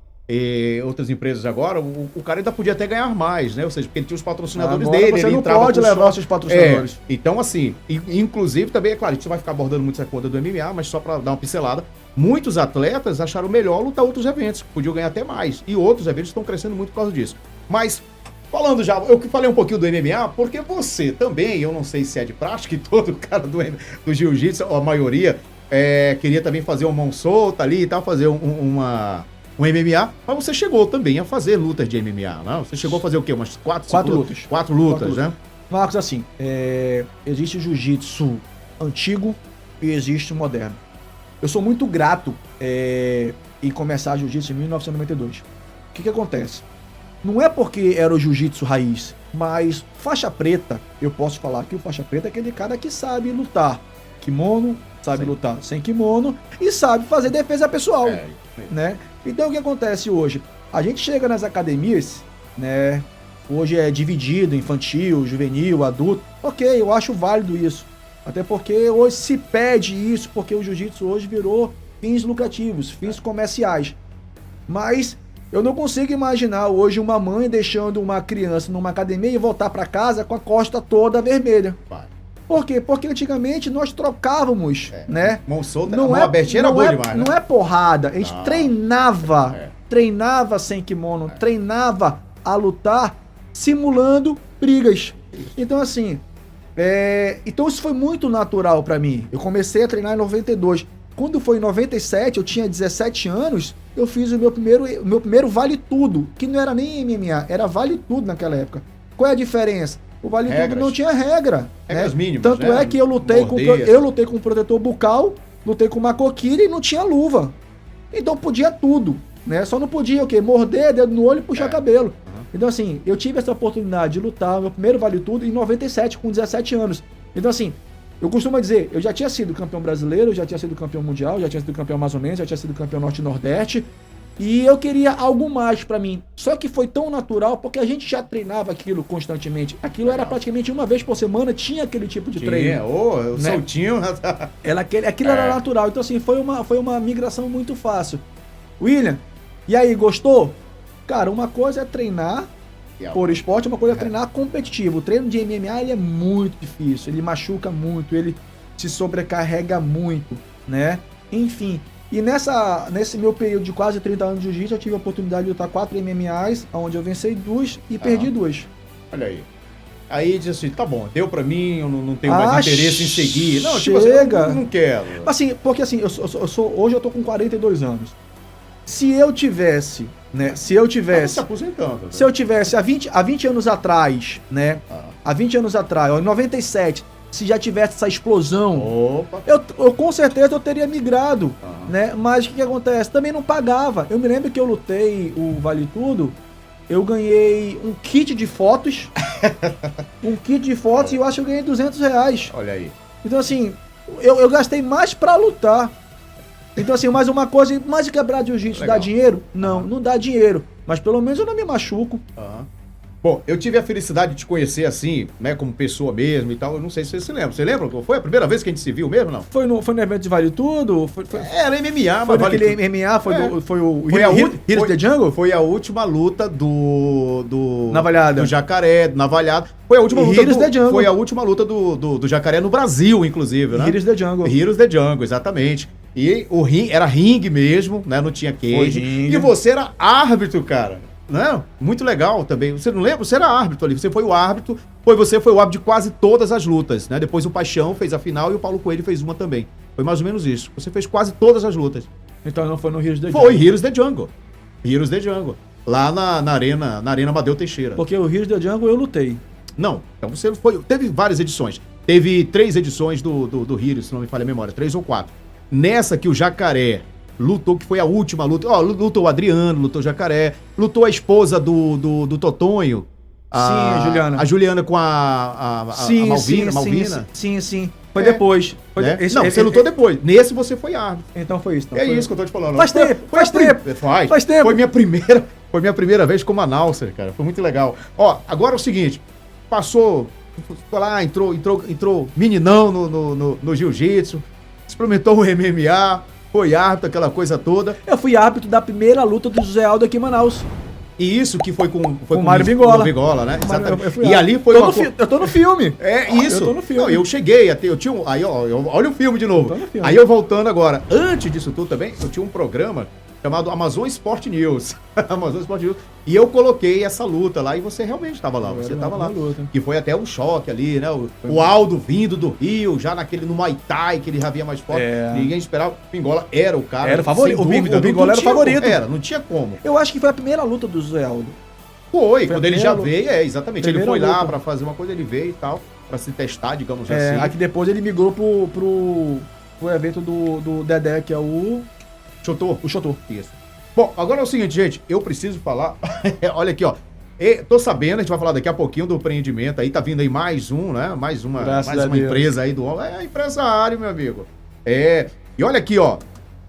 outras empresas agora, o cara ainda podia até ganhar mais, né? Ou seja, porque ele tinha os patrocinadores Agora dele. você ele não entrava pode com levar os seus patrocinadores. Então, assim, inclusive também, é claro, a gente não vai ficar abordando muito essa conta do MMA, mas só pra dar uma pincelada, muitos atletas acharam melhor lutar outros eventos, podiam ganhar até mais. E outros eventos estão crescendo muito por causa disso. Mas, falando já, eu falei um pouquinho do MMA, porque você também, eu não sei se é de prática, e todo cara do jiu-jitsu, a maioria, queria também fazer uma mão solta ali e tal, fazer um MMA, mas você chegou também a fazer lutas de MMA, não? Você chegou a fazer o quê? Umas quatro lutas? Quatro lutas, né? Marcos, assim, existe o jiu-jitsu antigo e existe o moderno. Eu sou muito grato em começar jiu-jitsu em 1992. O que acontece? Não é porque era o jiu-jitsu raiz, mas faixa preta, eu posso falar que o faixa preta é aquele cara que sabe lutar kimono, sabe lutar sem kimono e sabe fazer defesa pessoal, né? Então o que acontece hoje? A gente chega nas academias, né? Hoje é dividido, infantil, juvenil, adulto. Ok, eu acho válido isso. Até porque hoje se pede isso, porque o jiu-jitsu hoje virou fins lucrativos, fins comerciais. Mas eu não consigo imaginar hoje uma mãe deixando uma criança numa academia e voltar para casa com a costa toda vermelha. Por quê? Porque antigamente nós trocávamos, né? Mão solta, mão aberta era boa demais, né? Não é porrada, a gente treinava sem kimono, treinava a lutar simulando brigas. Então assim, então isso foi muito natural pra mim. Eu comecei a treinar em 92. Quando foi em 97, eu tinha 17 anos, eu fiz o meu primeiro Vale Tudo, que não era nem MMA, era Vale Tudo naquela época. Qual é a diferença? O Vale Tudo não tinha regra. Regras mínimas, tanto é que eu lutei com protetor bucal, lutei com macoquira e não tinha luva. Então podia tudo, né? Só não podia o quê? Morder, dedo no olho e puxar cabelo. Então assim, eu tive essa oportunidade de lutar, meu primeiro Vale Tudo, em 97, com 17 anos. Então assim, eu costumo dizer, eu já tinha sido campeão brasileiro, já tinha sido campeão mundial, já tinha sido campeão amazonense, já tinha sido campeão norte e nordeste. E eu queria algo mais pra mim. Só que foi tão natural porque a gente já treinava aquilo constantemente. Aquilo era praticamente uma vez por semana, tinha aquele tipo de treino. Né? Soltinho. Aquilo era natural. Então assim, foi uma migração muito fácil. William, e aí, gostou? Cara, uma coisa é treinar por esporte, uma coisa é treinar competitivo. O treino de MMA ele é muito difícil, ele machuca muito, ele se sobrecarrega muito, né? Enfim... E nesse meu período de quase 30 anos de jiu-jitsu, eu tive a oportunidade de lutar 4 MMAs, onde eu venci 2 e perdi 2. Olha aí. Aí diz assim, tá bom, deu pra mim, eu não tenho mais interesse em seguir. Não, chega. Tipo assim, eu não quero. Assim, porque assim, hoje eu tô com 42 anos. Se eu tivesse, né, Tá se aposentando. Se eu tivesse há 20 anos atrás, né, há 20 anos atrás, em 97, se já tivesse essa explosão, eu com certeza eu teria migrado, né? Mas o que acontece? Também não pagava. Eu me lembro que eu lutei o Vale Tudo, eu ganhei um kit de fotos, e eu acho que eu ganhei R$200. Olha aí. Então assim, eu gastei mais pra lutar. Então assim, mais uma coisa, mais de quebrar de jiu-jitsu, dá dinheiro? Não dá dinheiro. Mas pelo menos eu não me machuco. Bom, eu tive a felicidade de te conhecer assim, né, como pessoa mesmo e tal. Eu não sei se você se lembra. Você lembra? Foi a primeira vez que a gente se viu mesmo, não? Foi no evento de Vale Tudo? Era MMA, mas naquele vale MMA? Foi o Heroes the Jungle? Foi a última luta do Navalhada. Do Jacaré, Navalhada. Foi a última luta Heroes the Jungle. Foi a última luta do Jacaré no Brasil, inclusive, né? Heroes the Jungle. Heroes the Jungle, exatamente. E o ringue era ringue mesmo, né? Não tinha cage. E você era árbitro, cara. Não, muito legal também. Você não lembra? Você era árbitro ali. Você foi o árbitro. Você foi o árbitro de quase todas as lutas, né? Depois o Paixão fez a final e o Paulo Coelho fez uma também. Foi mais ou menos isso. Você fez quase todas as lutas. Então não foi no Heroes the Jungle? Foi Heroes the Jungle. Heroes the Jungle. Lá na Arena Amadeu Teixeira. Porque o Heroes the Jungle eu lutei. Não, então você foi. Teve várias edições. Teve 3 edições do Heroes, se não me falha a memória. 3 ou 4. Nessa que o Jacaré lutou, que foi a última luta. Lutou o Adriano, lutou o Jacaré, lutou a esposa do Totonho. A Juliana. A Juliana com a Malvina. Sim. Foi depois. Você lutou depois. Nesse você foi árbitro. Então foi isso. Isso que eu tô te falando. Faz tempo. Faz tempo. Foi minha primeira vez como announcer, cara. Foi muito legal. Ó, agora é o seguinte. Passou lá, entrou meninão no jiu-jitsu, experimentou o MMA. foi árbitro, aquela coisa toda. Eu fui árbitro da primeira luta do José Aldo aqui em Manaus. E isso que foi com o Mário Vigola. O Vigola, né? Exatamente. E ali foi eu tô no filme. É isso. Eu tô no filme. Não, eu cheguei a ter, eu tinha um, aí ó, olha o filme de novo. Aí eu voltando agora. Antes disso tudo também, eu tinha um programa chamado Amazon Sport News. Amazon Sport News. E eu coloquei essa luta lá e você realmente estava lá. Você estava lá. Que foi até um choque ali, né? O Aldo vindo do Rio, já no Muay Thai, que ele já via mais forte. Ninguém esperava. O Pingola era o cara. Era o favorito. O Pingola era o favorito. Não tinha como. Eu acho que foi a primeira luta do José Aldo. Foi quando ele já veio, exatamente. Ele foi lá luta. pra fazer uma coisa, ele veio e tal, pra se testar, digamos assim. Aqui depois ele migrou pro evento do Dedé, que é o Chotô. O Chotô. Isso. Bom, agora é o seguinte, gente, eu preciso falar, olha aqui, ó. Tô sabendo, a gente vai falar daqui a pouquinho do empreendimento aí, tá vindo aí mais um, né? Mais uma empresa aí do homem. É empresário, meu amigo. E olha aqui, ó.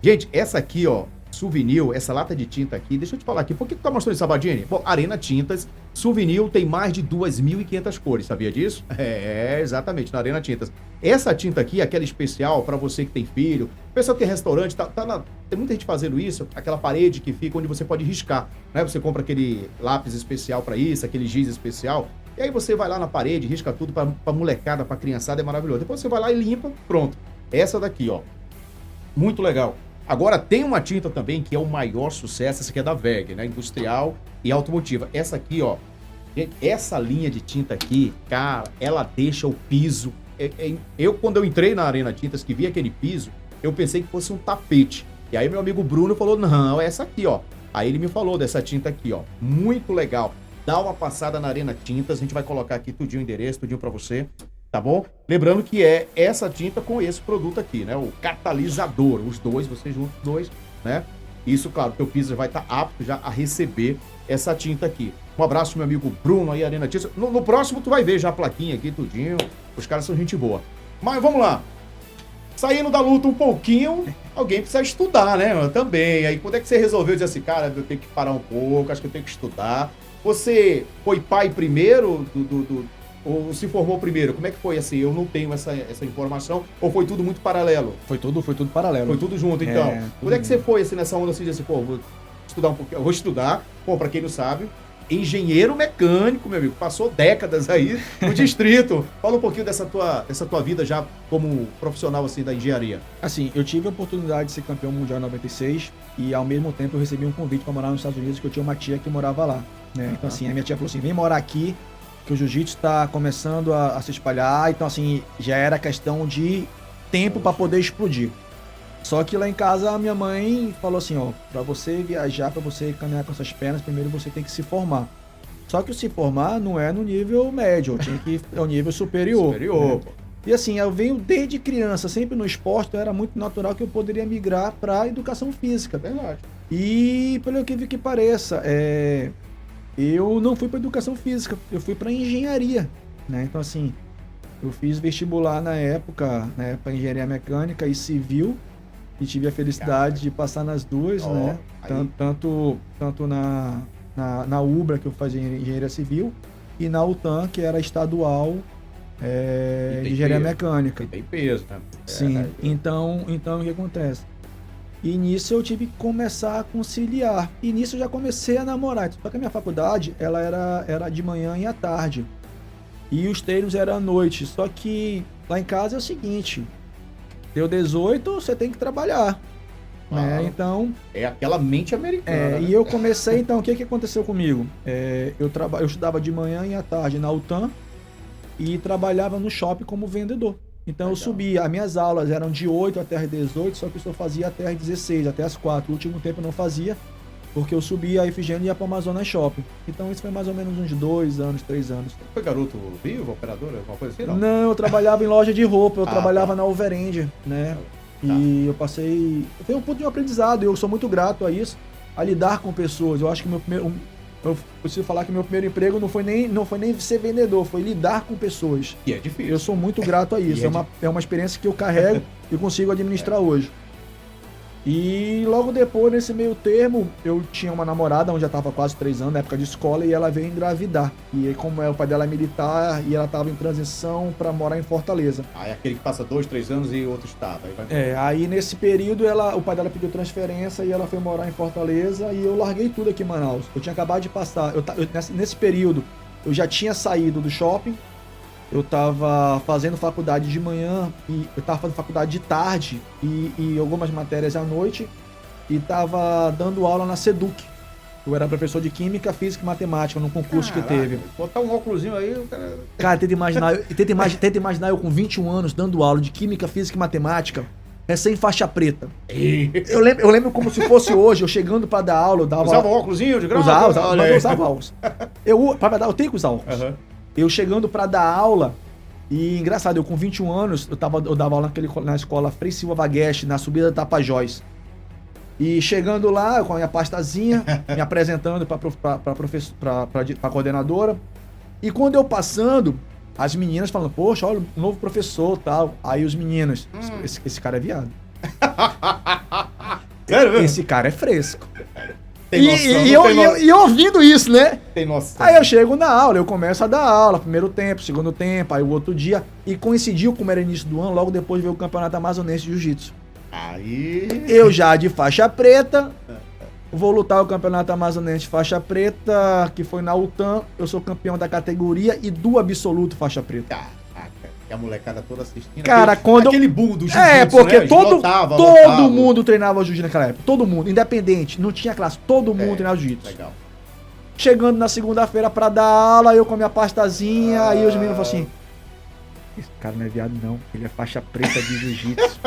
Gente, essa aqui, ó, Souvenir, essa lata de tinta aqui, deixa eu te falar aqui, por que tu tá mostrando isso, Sabadini? Bom, Arena Tintas, Souvenir tem mais de 2.500 cores, sabia disso? Exatamente, na Arena Tintas. Essa tinta aqui, aquela especial para você que tem filho, pessoal que tem restaurante, tem muita gente fazendo isso, aquela parede que fica onde você pode riscar, né? Você compra aquele lápis especial para isso, aquele giz especial, e aí você vai lá na parede, risca tudo pra molecada, pra criançada, é maravilhoso. Depois você vai lá e limpa, pronto. Essa daqui, ó, muito legal. Agora tem uma tinta também que é o maior sucesso, essa aqui é da WEG, né? Industrial e automotiva. Essa aqui, ó, essa linha de tinta aqui, cara, ela deixa o piso. Quando eu entrei na Arena Tintas, que vi aquele piso, eu pensei que fosse um tapete. E aí meu amigo Bruno falou, não, é essa aqui, ó. Aí ele me falou dessa tinta aqui, ó. Muito legal. Dá uma passada na Arena Tintas, a gente vai colocar aqui tudinho o endereço, tudinho pra você. Tá bom? Lembrando que é essa tinta com esse produto aqui, né? O catalisador. Os dois, você junta os dois, né? Isso, claro, teu piso vai estar apto já a receber essa tinta aqui. Um abraço, meu amigo Bruno aí, Arena Tintas. No próximo tu vai ver já a plaquinha aqui, tudinho. Os caras são gente boa. Mas vamos lá. Saindo da luta um pouquinho, alguém precisa estudar, né? Eu também. Aí quando é que você resolveu dizer assim, cara, eu tenho que parar um pouco, acho que eu tenho que estudar. Você foi pai primeiro ou se formou primeiro? Como é que foi assim? Eu não tenho essa informação. Ou foi tudo muito paralelo? Foi tudo paralelo. Foi tudo junto, então. Quando é que você foi assim, nessa onda assim, de assim, pô, vou estudar um pouquinho. Eu vou estudar. Pô, pra quem não sabe, engenheiro mecânico, meu amigo. Passou décadas aí no distrito. Fala um pouquinho dessa tua vida já como profissional assim da engenharia. Assim, eu tive a oportunidade de ser campeão mundial em 96 e ao mesmo tempo eu recebi um convite para morar nos Estados Unidos, que eu tinha uma tia que morava lá, né? Então assim, a minha tia falou assim, vem morar aqui, que o jiu-jitsu está começando a se espalhar, então assim, já era questão de tempo para poder explodir. Só que lá em casa a minha mãe falou assim, ó, para você viajar, para você caminhar com essas pernas, primeiro você tem que se formar. Só que o se formar não é no nível médio, tinha que é o nível superior. Né? E assim, eu venho desde criança, sempre no esporte, então era muito natural que eu poderia migrar para educação física. Verdade. E pelo que pareça, eu não fui para educação física, eu fui para engenharia, né? Então assim, eu fiz vestibular na época, né, para engenharia mecânica e civil e tive a felicidade de passar nas duas, né? Tanto na UBRA, que eu fazia engenharia civil, e na UTAN, que era estadual de engenharia mecânica. E tem peso, né? Sim. Então o que acontece? E nisso eu tive que começar a conciliar. E nisso eu já comecei a namorar. Só que a minha faculdade, ela era de manhã e à tarde. E os treinos eram à noite. Só que lá em casa é o seguinte, deu 18, você tem que trabalhar. Né? Então... É aquela mente americana. Né? E eu comecei, então, o que aconteceu comigo? Eu estudava de manhã e à tarde na UTAN e trabalhava no shopping como vendedor. Então eu subia, as minhas aulas eram de 8 até as 18, só que eu só fazia até as 16, até as 4. O último tempo eu não fazia, porque eu subia a Efigênia e ia para o Amazonas Shopping. Então isso foi mais ou menos uns 2 anos, 3 anos. Foi garoto vivo, operador, alguma coisa assim, não? Não, eu trabalhava em loja de roupa, eu trabalhava na Overend, né? E eu passei... Eu tenho um ponto de um aprendizado, eu sou muito grato a isso, a lidar com pessoas. Eu acho que eu preciso falar que meu primeiro emprego não foi nem ser vendedor, foi lidar com pessoas. E é difícil. Eu sou muito grato a isso. É uma experiência que eu carrego e consigo administrar hoje. E logo depois, nesse meio termo, eu tinha uma namorada, onde já tava quase 3 anos, na época de escola, e ela veio engravidar. E aí, como o pai dela é militar, e ela tava em transição pra morar em Fortaleza. Ah, é aquele que passa 2, 3 anos e outro estado. Aí nesse período, o pai dela pediu transferência e ela foi morar em Fortaleza, e eu larguei tudo aqui em Manaus. Eu tinha acabado de passar, nesse período, eu já tinha saído do shopping, eu tava fazendo faculdade de manhã, e eu tava fazendo faculdade de tarde e algumas matérias à noite, e tava dando aula na Seduc. Eu era professor de Química, Física e Matemática num concurso que teve. Botar um óculosinho aí, o cara... Cara, tenta imaginar eu com 21 anos dando aula de Química, Física e Matemática, recém faixa preta. Eu lembro como se fosse hoje, eu chegando pra dar aula, eu dava... Usava óculosinzinho de grau? Usava óculos. Pra dar, eu tenho que usar óculos. Uhum. Eu chegando pra dar aula, e engraçado, eu com 21 anos, eu dava aula na escola Frei Silva Vagueste, na subida da Tapajós. E chegando lá, com a minha pastazinha, me apresentando pra coordenadora. E quando eu passando, as meninas falando, poxa, olha, o novo professor e tal. Aí os meninos, esse cara é viado. Esse cara é fresco. E eu ouvindo isso, né? Tem noção. Aí eu chego na aula, eu começo a dar aula, primeiro tempo, segundo tempo, aí o outro dia. E coincidiu, como era início do ano, logo depois veio o Campeonato Amazonense de Jiu-Jitsu. Aí... Eu já de faixa preta, vou lutar o Campeonato Amazonense de faixa preta, que foi na UTAN. Eu sou campeão da categoria e do absoluto faixa preta. E a molecada toda assistindo. Cara, aquele boom do jiu-jitsu, porque né? todo mundo treinava jiu-jitsu naquela época. Todo mundo, independente, não tinha classe. Todo mundo treinava jiu-jitsu. Legal. Chegando na segunda-feira pra dar aula, eu com a minha pastazinha, aí os meninos falaram assim, esse cara não é viado não, ele é faixa preta de jiu-jitsu.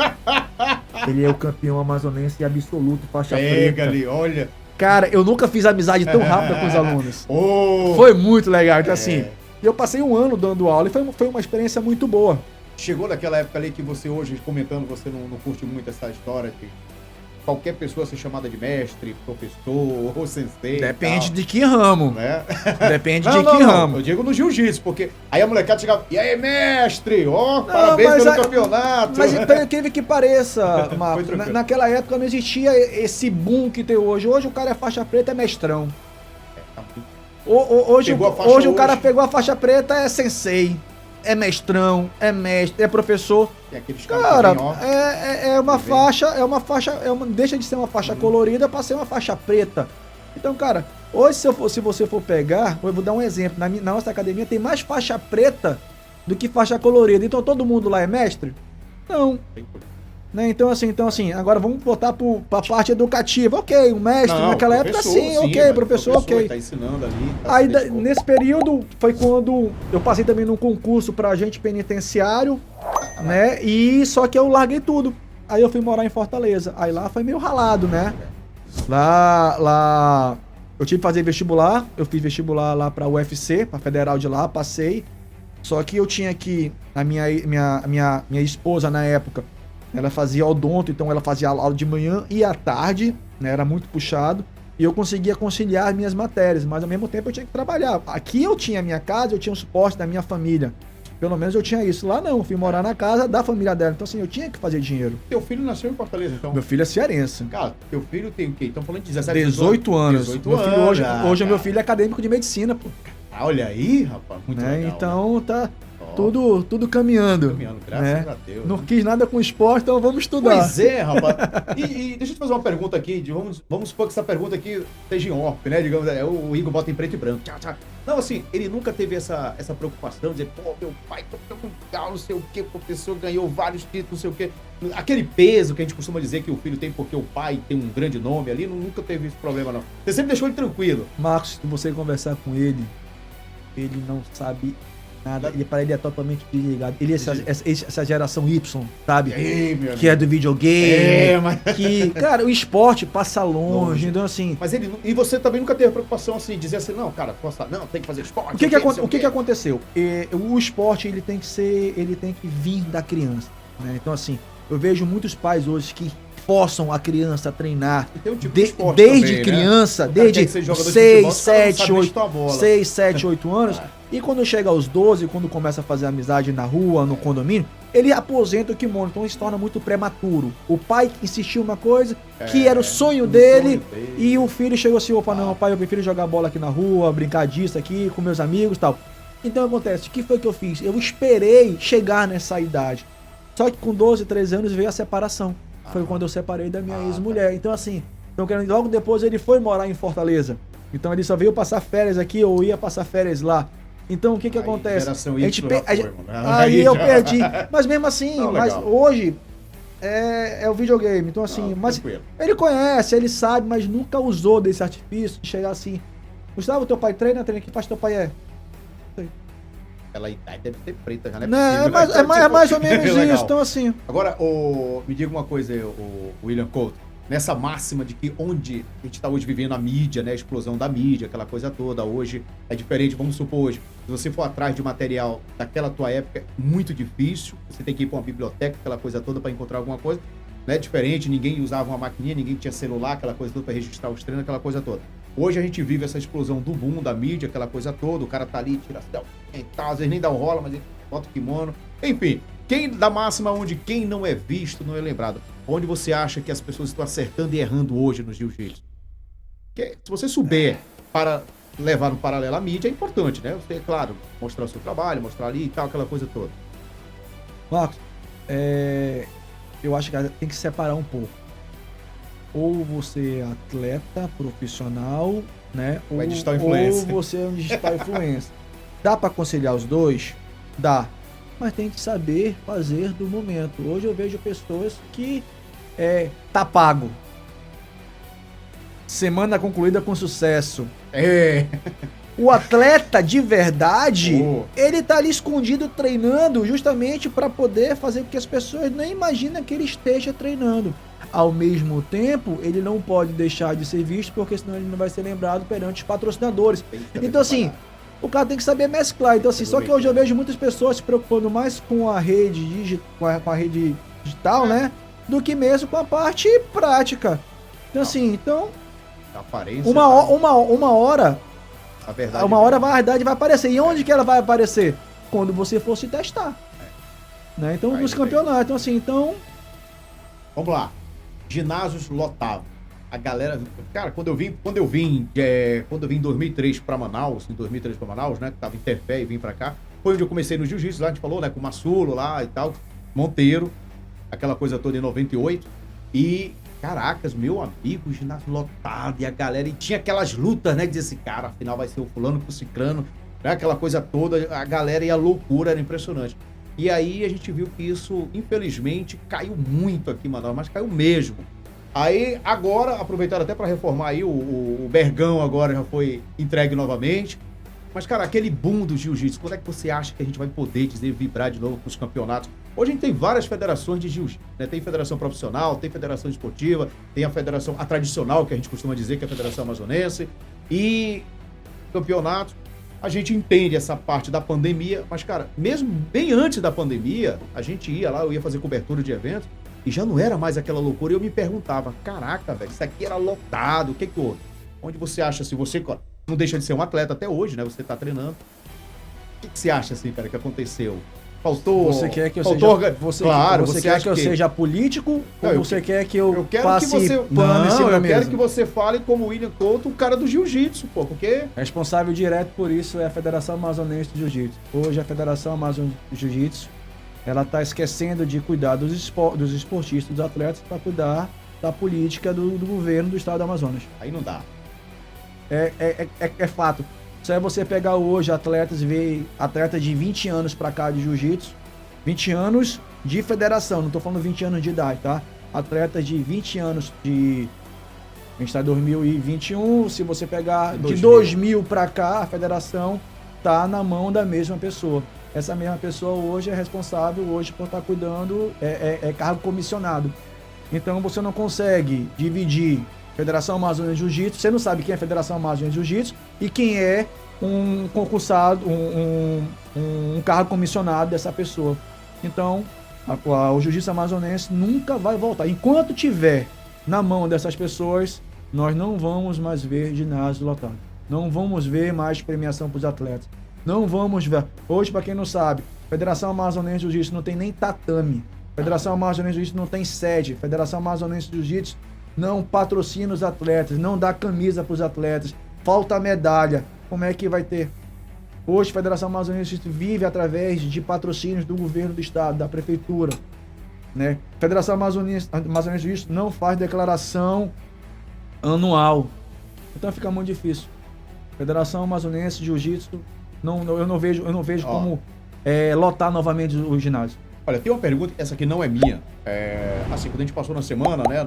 Ele é o campeão amazonense absoluto, faixa preta. Ali, olha. Cara, eu nunca fiz amizade tão rápida com os alunos. Foi muito legal, então assim... Eu passei um ano dando aula e foi uma experiência muito boa. Chegou daquela época ali que você hoje, comentando, você não curte muito essa história de qualquer pessoa ser chamada de mestre, professor ou sensei. Depende de que ramo. Né? Depende de que ramo. Eu digo no jiu-jitsu, porque aí a molecada chegava, e aí, mestre? Parabéns pelo campeonato. Mas então, incrível que pareça, Marcos, naquela época não existia esse boom que tem hoje. Hoje o cara é faixa preta, é mestrão. Hoje o cara pegou a faixa preta, é sensei, é mestrão, é mestre, é professor. Cara, deixa de ser uma faixa colorida para ser uma faixa preta. Então, cara, hoje se você for pegar, eu vou dar um exemplo, na nossa academia tem mais faixa preta do que faixa colorida. Então todo mundo lá é mestre? Não. Né? Então assim, agora vamos voltar pra parte educativa. Ok, o mestre naquela época sim, ok, professor, ok. Tá ensinando ali. Aí nesse período foi quando eu passei também num concurso pra agente penitenciário, né? E só que eu larguei tudo. Aí eu fui morar em Fortaleza. Aí lá foi meio ralado, né? Lá eu tive que fazer vestibular. Eu fiz vestibular lá pra UFC, pra Federal de lá, passei. Só que eu tinha que a minha esposa na época, ela fazia odonto, então ela fazia aula de manhã e à tarde, né? Era muito puxado. E eu conseguia conciliar minhas matérias, mas ao mesmo tempo eu tinha que trabalhar. Aqui eu tinha a minha casa, eu tinha o suporte da minha família. Pelo menos eu tinha isso. Lá não, eu fui morar na casa da família dela. Então assim, eu tinha que fazer dinheiro. Teu filho nasceu em Fortaleza, então? Meu filho é cearense. Cara, teu filho tem o quê? Estão falando de 17, 18 anos. 18 meu filho anos. Hoje meu filho é acadêmico de medicina, pô. Olha aí, rapaz, muito legal. Então, né? Tá... Tudo caminhando. Graças a Deus. Não quis nada com esporte, então vamos estudar. Pois é, rapaz. E deixa eu te fazer uma pergunta aqui. Vamos supor que essa pergunta aqui seja em off, né? Digamos, o Igor bota em preto e branco. Não, assim, ele nunca teve essa preocupação de dizer, pô, meu pai tocou com legal, não sei o que, o professor ganhou vários títulos, não sei o que. Aquele peso que a gente costuma dizer que o filho tem porque o pai tem um grande nome ali, nunca teve esse problema, não. Você sempre deixou ele tranquilo. Marcos, se você conversar com ele não sabe nada, para ele é totalmente desligado. Ele é essa geração Y, sabe? Aí, que é do videogame. Que, cara, o esporte passa longe. Então, assim. Mas e você também nunca teve preocupação assim, dizer assim, não, cara, não, tem que fazer esporte. O que aconteceu? O esporte, ele tem que vir da criança, né? Então, assim, eu vejo muitos pais hoje que forçam a criança a treinar desde criança, desde 6, 7, 8 anos, E quando chega aos 12, quando começa a fazer amizade na rua, no condomínio, ele aposenta o kimono, então ele se torna muito prematuro. O pai insistiu uma coisa que era o sonho dele, e o filho chegou assim, opa, não, pai, eu prefiro jogar bola aqui na rua, brincar disso aqui com meus amigos e tal. Então acontece, o que foi que eu fiz? Eu esperei chegar nessa idade. Só que com 12, 13 anos veio a separação. Foi quando eu separei da minha ex-mulher. Então assim, logo depois ele foi morar em Fortaleza. Então ele só veio passar férias aqui, ou ia passar férias lá. Então o que acontece? Aí eu perdi. Mas mesmo assim, mas hoje é o videogame. Então assim, mas ele conhece, ele sabe, mas nunca usou desse artifício de chegar assim. Gustavo, teu pai treina que parte teu pai é? Aquela idade deve ser preta, já não é possível. É mais ou menos isso, então assim. Agora, me diga uma coisa, o William Couto. Nessa máxima de que onde a gente está hoje vivendo a mídia, né? A explosão da mídia, aquela coisa toda. Hoje é diferente, vamos supor hoje. Se você for atrás de material daquela tua época, é muito difícil. Você tem que ir para uma biblioteca, aquela coisa toda para encontrar alguma coisa. Né? Diferente, ninguém usava uma maquininha, ninguém tinha celular, aquela coisa toda para registrar os treinos, aquela coisa toda. Hoje a gente vive essa explosão do boom, da mídia, aquela coisa toda. O cara tá ali, tira selfie, às vezes nem dá um rola, mas ele bota o kimono. Enfim, quem da máxima onde quem não é visto não é lembrado. Onde você acha que as pessoas estão acertando e errando hoje no jiu-jitsu? Se você souber para levar no paralelo à mídia, é importante, né? Você, claro, mostrar o seu trabalho, mostrar ali e tal, aquela coisa toda. Marcos, eu acho que tem que separar um pouco. Ou você é atleta profissional, né? Ou você é um digital influencer. Dá para conciliar os dois? Dá. Mas tem que saber fazer do momento. Hoje eu vejo pessoas que tá pago. Semana concluída com sucesso. O atleta de verdade, ele tá ali escondido treinando justamente para poder fazer com que as pessoas nem imaginem que ele esteja treinando. Ao mesmo tempo, ele não pode deixar de ser visto, porque senão ele não vai ser lembrado perante os patrocinadores. Então assim, o cara tem que saber mesclar. Então assim, só que hoje eu vejo muitas pessoas se preocupando mais com a rede digital, né? Do que mesmo com a parte prática. Então assim, uma hora a verdade vai aparecer. E onde que ela vai aparecer? Quando você for se testar. Né? Então, nos campeonatos. Então assim, vamos lá. Ginásios lotados. A galera, cara, quando eu vim em 2003 para Manaus, né, que tava em Tefé e vim para cá, foi onde eu comecei no jiu-jitsu, lá a gente falou, né, com o Massulo lá e tal, Monteiro, aquela coisa toda em 98. E caracas, meu amigo, ginásio lotado e a galera, e tinha aquelas lutas, né, que dizia assim, cara, afinal vai ser o fulano com o ciclano, né, aquela coisa toda, a galera e a loucura era impressionante. E aí a gente viu que isso, infelizmente, caiu muito aqui em Manaus, mas caiu mesmo. Aí, agora, aproveitaram até para reformar aí, o Bergão agora já foi entregue novamente. Mas, cara, aquele boom do jiu-jitsu, quando é que você acha que a gente vai poder dizer, vibrar de novo com os campeonatos? Hoje a gente tem várias federações de jiu-jitsu, né? Tem federação profissional, tem federação esportiva, tem a federação, a tradicional, que a gente costuma dizer que é a Federação Amazonense. E campeonatos. A gente entende essa parte da pandemia, mas, cara, mesmo bem antes da pandemia, a gente ia lá, eu ia fazer cobertura de eventos, e já não era mais aquela loucura. E eu me perguntava, caraca, velho, isso aqui era lotado, o que que houve? Onde você acha, se você não deixa de ser um atleta até hoje, né, você tá treinando, o que você acha, assim, cara, que aconteceu? Faltou... Você quer que eu seja político? Ou você quer que eu passe pano em cima da mesa? Eu quero que você fale como William Couto, o cara do jiu-jitsu, pô, porque... Responsável direto por isso é a Federação Amazonense de Jiu-Jitsu. Hoje a Federação Amazonense de Jiu-Jitsu, ela tá esquecendo de cuidar dos esportistas, dos atletas, para cuidar da política do governo do estado do Amazonas. Aí não dá. É fato. Só é você pegar hoje atletas e ver atletas de 20 anos pra cá de jiu-jitsu, 20 anos de federação, não tô falando 20 anos de idade, tá? Atletas de 20 anos de... A gente tá em 2021, se você pegar de 2000 pra cá, a federação tá na mão da mesma pessoa. Essa mesma pessoa hoje é responsável hoje por estar cuidando, é cargo comissionado. Então você não consegue dividir Federação Amazônia de Jiu-Jitsu, você não sabe quem é a Federação Amazônia de Jiu-Jitsu e quem é um concursado, um cargo comissionado dessa pessoa. Então, o Jiu-Jitsu amazonense nunca vai voltar. Enquanto tiver na mão dessas pessoas, nós não vamos mais ver ginásio lotado. Não vamos ver mais premiação para os atletas. Não vamos ver. Hoje, para quem não sabe, Federação Amazonense de Jiu-Jitsu não tem nem tatame. Federação Amazonense de Jiu-Jitsu não tem sede. Federação Amazonense de Jiu-Jitsu não patrocina os atletas, não dá camisa para os atletas. Falta medalha. Como é que vai ter? Hoje, a Federação Amazonense de Jiu-Jitsu vive através de patrocínios do governo do estado, da prefeitura. Né? Federação Amazonense de Jiu-Jitsu não faz declaração anual. Então fica muito difícil. Federação Amazonense de Jiu-Jitsu, eu não vejo como lotar novamente o ginásio. Olha, tem uma pergunta, essa aqui não é minha. Assim, quando a gente passou na semana, né,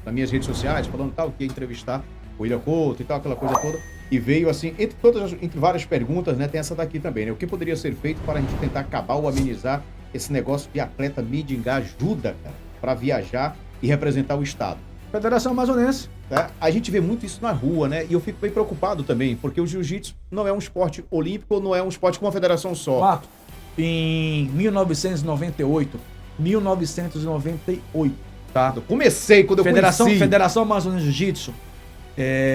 nas minhas redes sociais, falando tal, que ia entrevistar o William Couto e tal, aquela coisa toda, e veio assim, entre várias perguntas, né, tem essa daqui também, né? O que poderia ser feito para a gente tentar acabar ou amenizar esse negócio de atleta mendigar ajuda, cara, para viajar e representar o estado? Federação Amazonense. A gente vê muito isso na rua, né? E eu fico bem preocupado também, porque o jiu-jitsu não é um esporte olímpico, não é um esporte com uma federação só. Marco, em 1998, tá? Eu comecei quando eu conheci. Federação Amazonense de Jiu-Jitsu,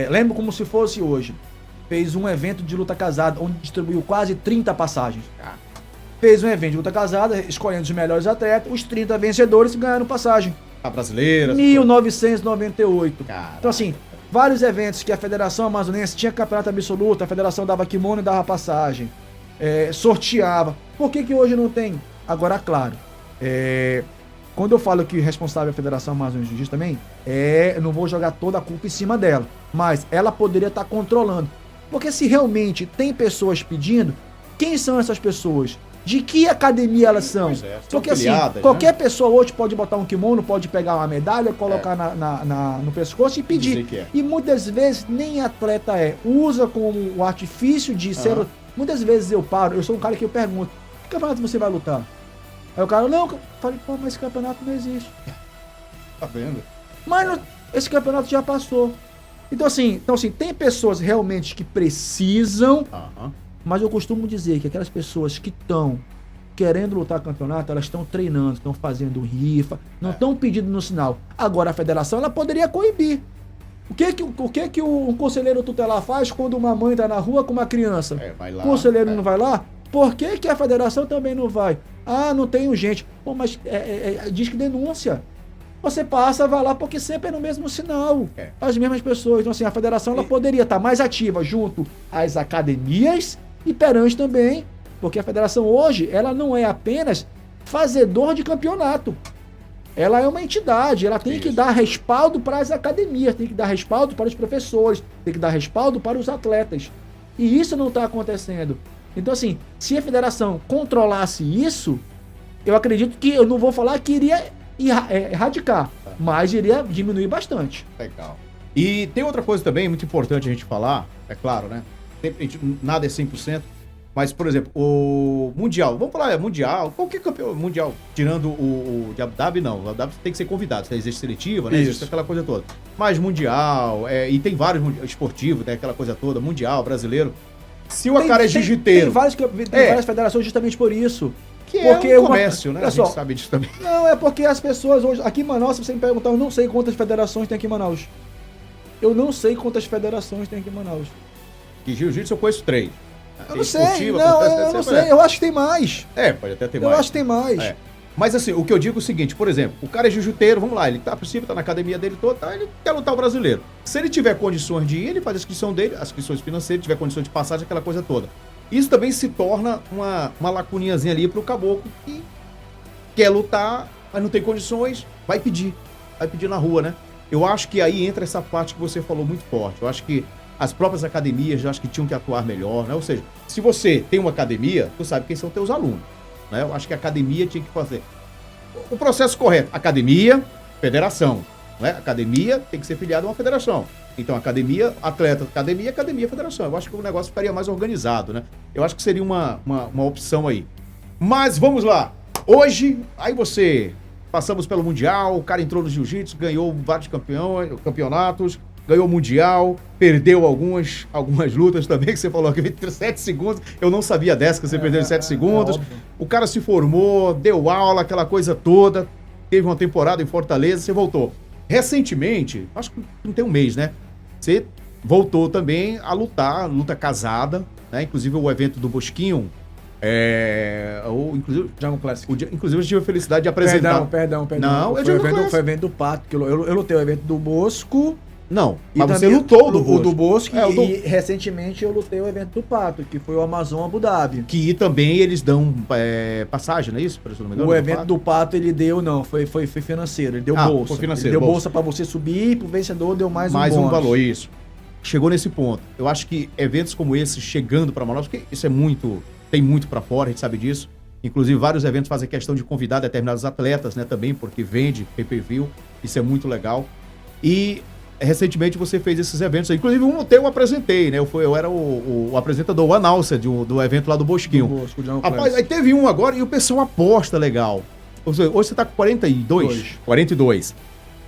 lembro como se fosse hoje, fez um evento de luta casada, onde distribuiu quase 30 passagens. Fez um evento de luta casada, escolhendo os melhores atletas, os 30 vencedores ganharam passagem. A brasileira. 1998. Cara. Então, assim, vários eventos que a Federação Amazonense tinha campeonato absoluto, a Federação dava kimono e dava passagem, sorteava. Por que hoje não tem? Agora, claro, quando eu falo que responsável é a Federação Amazonense de Jiu-Jitsu também, eu não vou jogar toda a culpa em cima dela, mas ela poderia estar controlando. Porque se realmente tem pessoas pedindo, quem são essas pessoas? De que academia elas são? Porque assim, qualquer pessoa hoje pode botar um kimono, pode pegar uma medalha, colocar no pescoço e pedir. E muitas vezes nem atleta usa como o artifício de ser... Muitas vezes eu sou um cara que eu pergunto, que campeonato você vai lutar? Aí o cara, não, eu falei, pô, mas esse campeonato não existe. Tá vendo? Mas esse campeonato já passou. Então assim, tem pessoas realmente que precisam... Mas eu costumo dizer que aquelas pessoas que estão querendo lutar campeonato, elas estão treinando, estão fazendo rifa, não estão pedindo no sinal. Agora a federação, ela poderia coibir. O que o conselheiro tutelar faz quando uma mãe está na rua com uma criança? Vai lá, o conselheiro não vai lá? Por que a federação também não vai? Ah, não tem gente. Pô, mas diz que denúncia. Você passa, vai lá, porque sempre é no mesmo sinal. As mesmas pessoas. Então assim, a federação ela poderia estar mais ativa junto às academias e perante também, porque a federação hoje, ela não é apenas fazedor de campeonato. Ela é uma entidade, ela tem que dar respaldo para as academias, tem que dar respaldo para os professores, tem que dar respaldo para os atletas. E isso não está acontecendo. Então assim, se a federação controlasse isso, eu acredito que, eu não vou falar que iria erradicar, mas iria diminuir bastante. Legal. E tem outra coisa também muito importante a gente falar, é claro, né? Nada é 100%, mas, por exemplo, o Mundial, vamos falar, Mundial, qualquer campeão mundial, tirando o de Abu Dhabi, não, o Abu Dhabi tem que ser convidado, existe seletiva, né, existe aquela coisa toda, mas Mundial, e tem vários esportivos, né, aquela coisa toda, Mundial, brasileiro, se o cara é jiu-jiteiro... Tem várias federações justamente por isso. Porque é um comércio, né, a gente sabe disso também. Não, é porque as pessoas hoje, aqui em Manaus, se você me perguntar, eu não sei quantas federações tem aqui em Manaus. Eu não sei quantas federações tem aqui em Manaus. Que jiu-jitsu eu conheço 3. Eu não sei, eu não sei, eu acho que tem mais. Pode até ter mais. Eu acho que tem mais. Mas assim, o que eu digo é o seguinte, por exemplo, o cara é jiu-jiteiro, vamos lá, ele tá possível, tá na academia dele toda, ele quer lutar o brasileiro. Se ele tiver condições de ir, ele faz a inscrição dele, as inscrições financeiras, tiver condições de passagem, aquela coisa toda. Isso também se torna uma lacuninhazinha ali pro caboclo que quer lutar, mas não tem condições, vai pedir na rua, né? Eu acho que aí entra essa parte que você falou muito forte. Eu acho que as próprias academias, eu acho que tinham que atuar melhor, né? Ou seja, se você tem uma academia, tu sabe quem são teus alunos, né? Eu acho que a academia tinha que fazer o processo correto. Academia, federação, né? Academia tem que ser filiada a uma federação. Então, academia, atleta, academia, federação. Eu acho que o negócio ficaria mais organizado, né? Eu acho que seria uma opção aí. Mas vamos lá. Hoje, aí passamos pelo Mundial, o cara entrou no jiu-jitsu, ganhou vários campeonatos, ganhou o Mundial, perdeu algumas lutas também, que você falou aqui, 7 segundos, eu não sabia dessa, que você perdeu em 7 segundos. O cara se formou, deu aula, aquela coisa toda, teve uma temporada em Fortaleza, você voltou. Recentemente, acho que não tem um mês, né? Você voltou também a lutar, luta casada, né? Inclusive o evento do Bosquinho, Jungle Classic. Inclusive eu tive a felicidade de apresentar. Perdão. Não, foi o evento do Pato, que eu lutei o evento do Bosco. Não, E mas você também lutou do Bosco. O do Bosco É, e recentemente eu lutei o evento do Pato, que foi o Amazon Abu Dhabi. Que também eles dão passagem, não é isso? Se não me engano, O evento do Pato ele deu, não, foi financeiro, ele deu bolsa. Foi financeiro, ele deu bolsa pra você subir e pro vencedor deu mais um bônus. um valor, isso. Chegou nesse ponto. Eu acho que eventos como esse chegando para Manaus, porque isso tem muito para fora, a gente sabe disso. Inclusive vários eventos fazem questão de convidar determinados atletas, né, também, porque vende pay-per-view, isso é muito legal. E recentemente você fez esses eventos aí. Inclusive um eu apresentei, né? Eu era o apresentador, o announcer do evento lá do Bosquinho. Rapaz, aí teve um agora e o pessoal aposta legal. Ou seja, hoje você tá com 42? 42.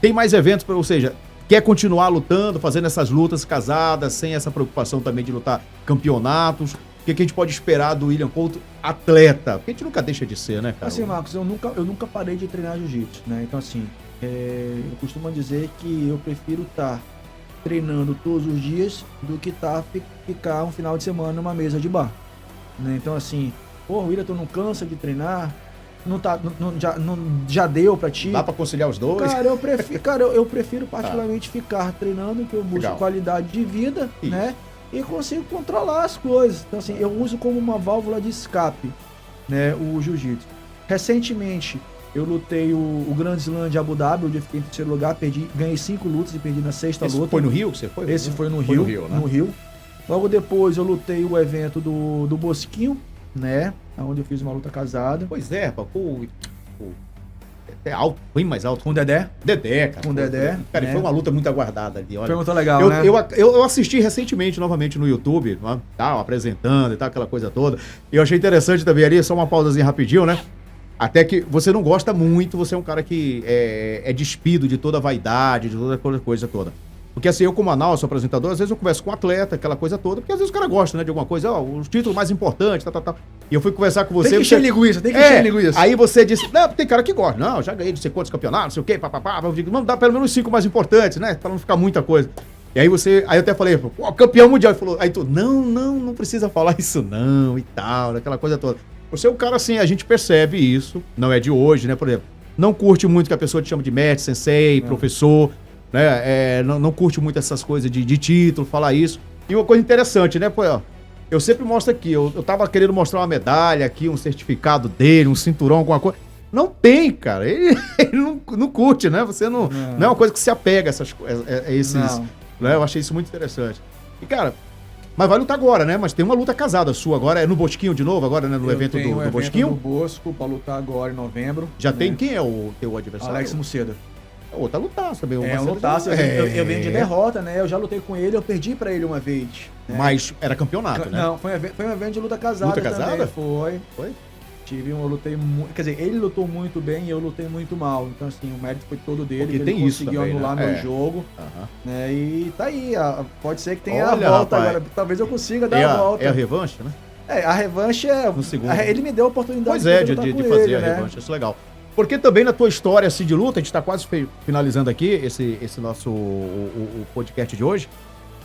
Tem mais eventos, ou seja, quer continuar lutando, fazendo essas lutas casadas, sem essa preocupação também de lutar campeonatos. O que a gente pode esperar do William Couto atleta? Porque a gente nunca deixa de ser, né, cara? Assim, Marcos, eu nunca parei de treinar jiu-jitsu, né? Então, assim, eu costumo dizer que eu prefiro estar treinando todos os dias do que ficar um final de semana numa mesa de bar, né? Então, assim, William, tu não cansa de treinar? Já deu pra ti? Dá pra conciliar os dois? Cara, eu prefiro particularmente ficar treinando, que eu busco qualidade de vida, né? E consigo controlar as coisas. Então, assim, eu uso como uma válvula de escape, né, o jiu-jitsu. Recentemente, eu lutei o Grand Slam de Abu Dhabi, onde eu fiquei em terceiro lugar, ganhei 5 lutas e perdi na sexta luta. Esse foi no Rio que você foi? Esse foi no Rio, né? No Rio. Logo depois, eu lutei o evento do Bosquinho, né, onde eu fiz uma luta casada. Pois é, é alto, bem mais alto. Com o Dedé? Dedé, cara. Com o Dedé. Cara, né? Foi uma luta muito aguardada ali, olha. Foi muito legal, né? Eu assisti recentemente, novamente, no YouTube, tal, apresentando e tal, aquela coisa toda. E eu achei interessante também ali, só uma pausazinha rapidinho, né? Até que você não gosta muito, você é um cara que é despido de toda a vaidade, de toda aquela coisa toda. Porque assim, eu como análise, sou apresentador, às vezes eu converso com um atleta, aquela coisa toda, porque às vezes o cara gosta, né, de alguma coisa, os títulos mais importantes, tal. E eu fui conversar com você... Tem que encher linguiça, tem que encher linguiça. Aí você disse, não, tem cara que gosta. Não, já ganhei não sei quantos campeonatos, não sei o quê, papapá. Vamos dar pelo menos 5 mais importantes, né, pra não ficar muita coisa. E aí aí eu até falei, campeão mundial. Ele falou, aí tu, não precisa falar isso não, e tal, aquela coisa toda. Você é um cara assim, a gente percebe isso, não é de hoje, né, por exemplo, não curte muito que a pessoa te chama de mestre, sensei, professor, né, não curte muito essas coisas de título, falar isso. E uma coisa interessante, né, eu sempre mostro aqui, eu tava querendo mostrar uma medalha aqui, um certificado dele, um cinturão, alguma coisa. Não tem, cara, ele não curte, né, você não é uma coisa que se apega a esses, né, eu achei isso muito interessante. E, cara, mas vai lutar agora, né? Mas tem uma luta casada sua agora. É no Bosquinho de novo, agora, né? No evento do Bosquinho? No Bosco, pra lutar agora em novembro. Já tem? Quem é o teu adversário? Alex Muceda. Outra lutaça também. Um lutaça. Eu venho de derrota, né? Eu já lutei com ele, eu perdi pra ele uma vez. Né? Mas era campeonato, né? Não, foi um evento de luta casada. Luta casada? Também. Foi? Eu lutei muito. Quer dizer, ele lutou muito bem e eu lutei muito mal. Então, assim, o mérito foi todo dele. Porque ele conseguiu também, anular meu jogo. Né? E tá aí. Pode ser que tenha a volta agora. Talvez eu consiga dar a volta. É a revanche, né? A revanche é. No segundo. Ele me deu a oportunidade de fazer a revanche. Isso é legal. Porque também na tua história assim, de luta, a gente tá quase finalizando aqui esse nosso o podcast de hoje.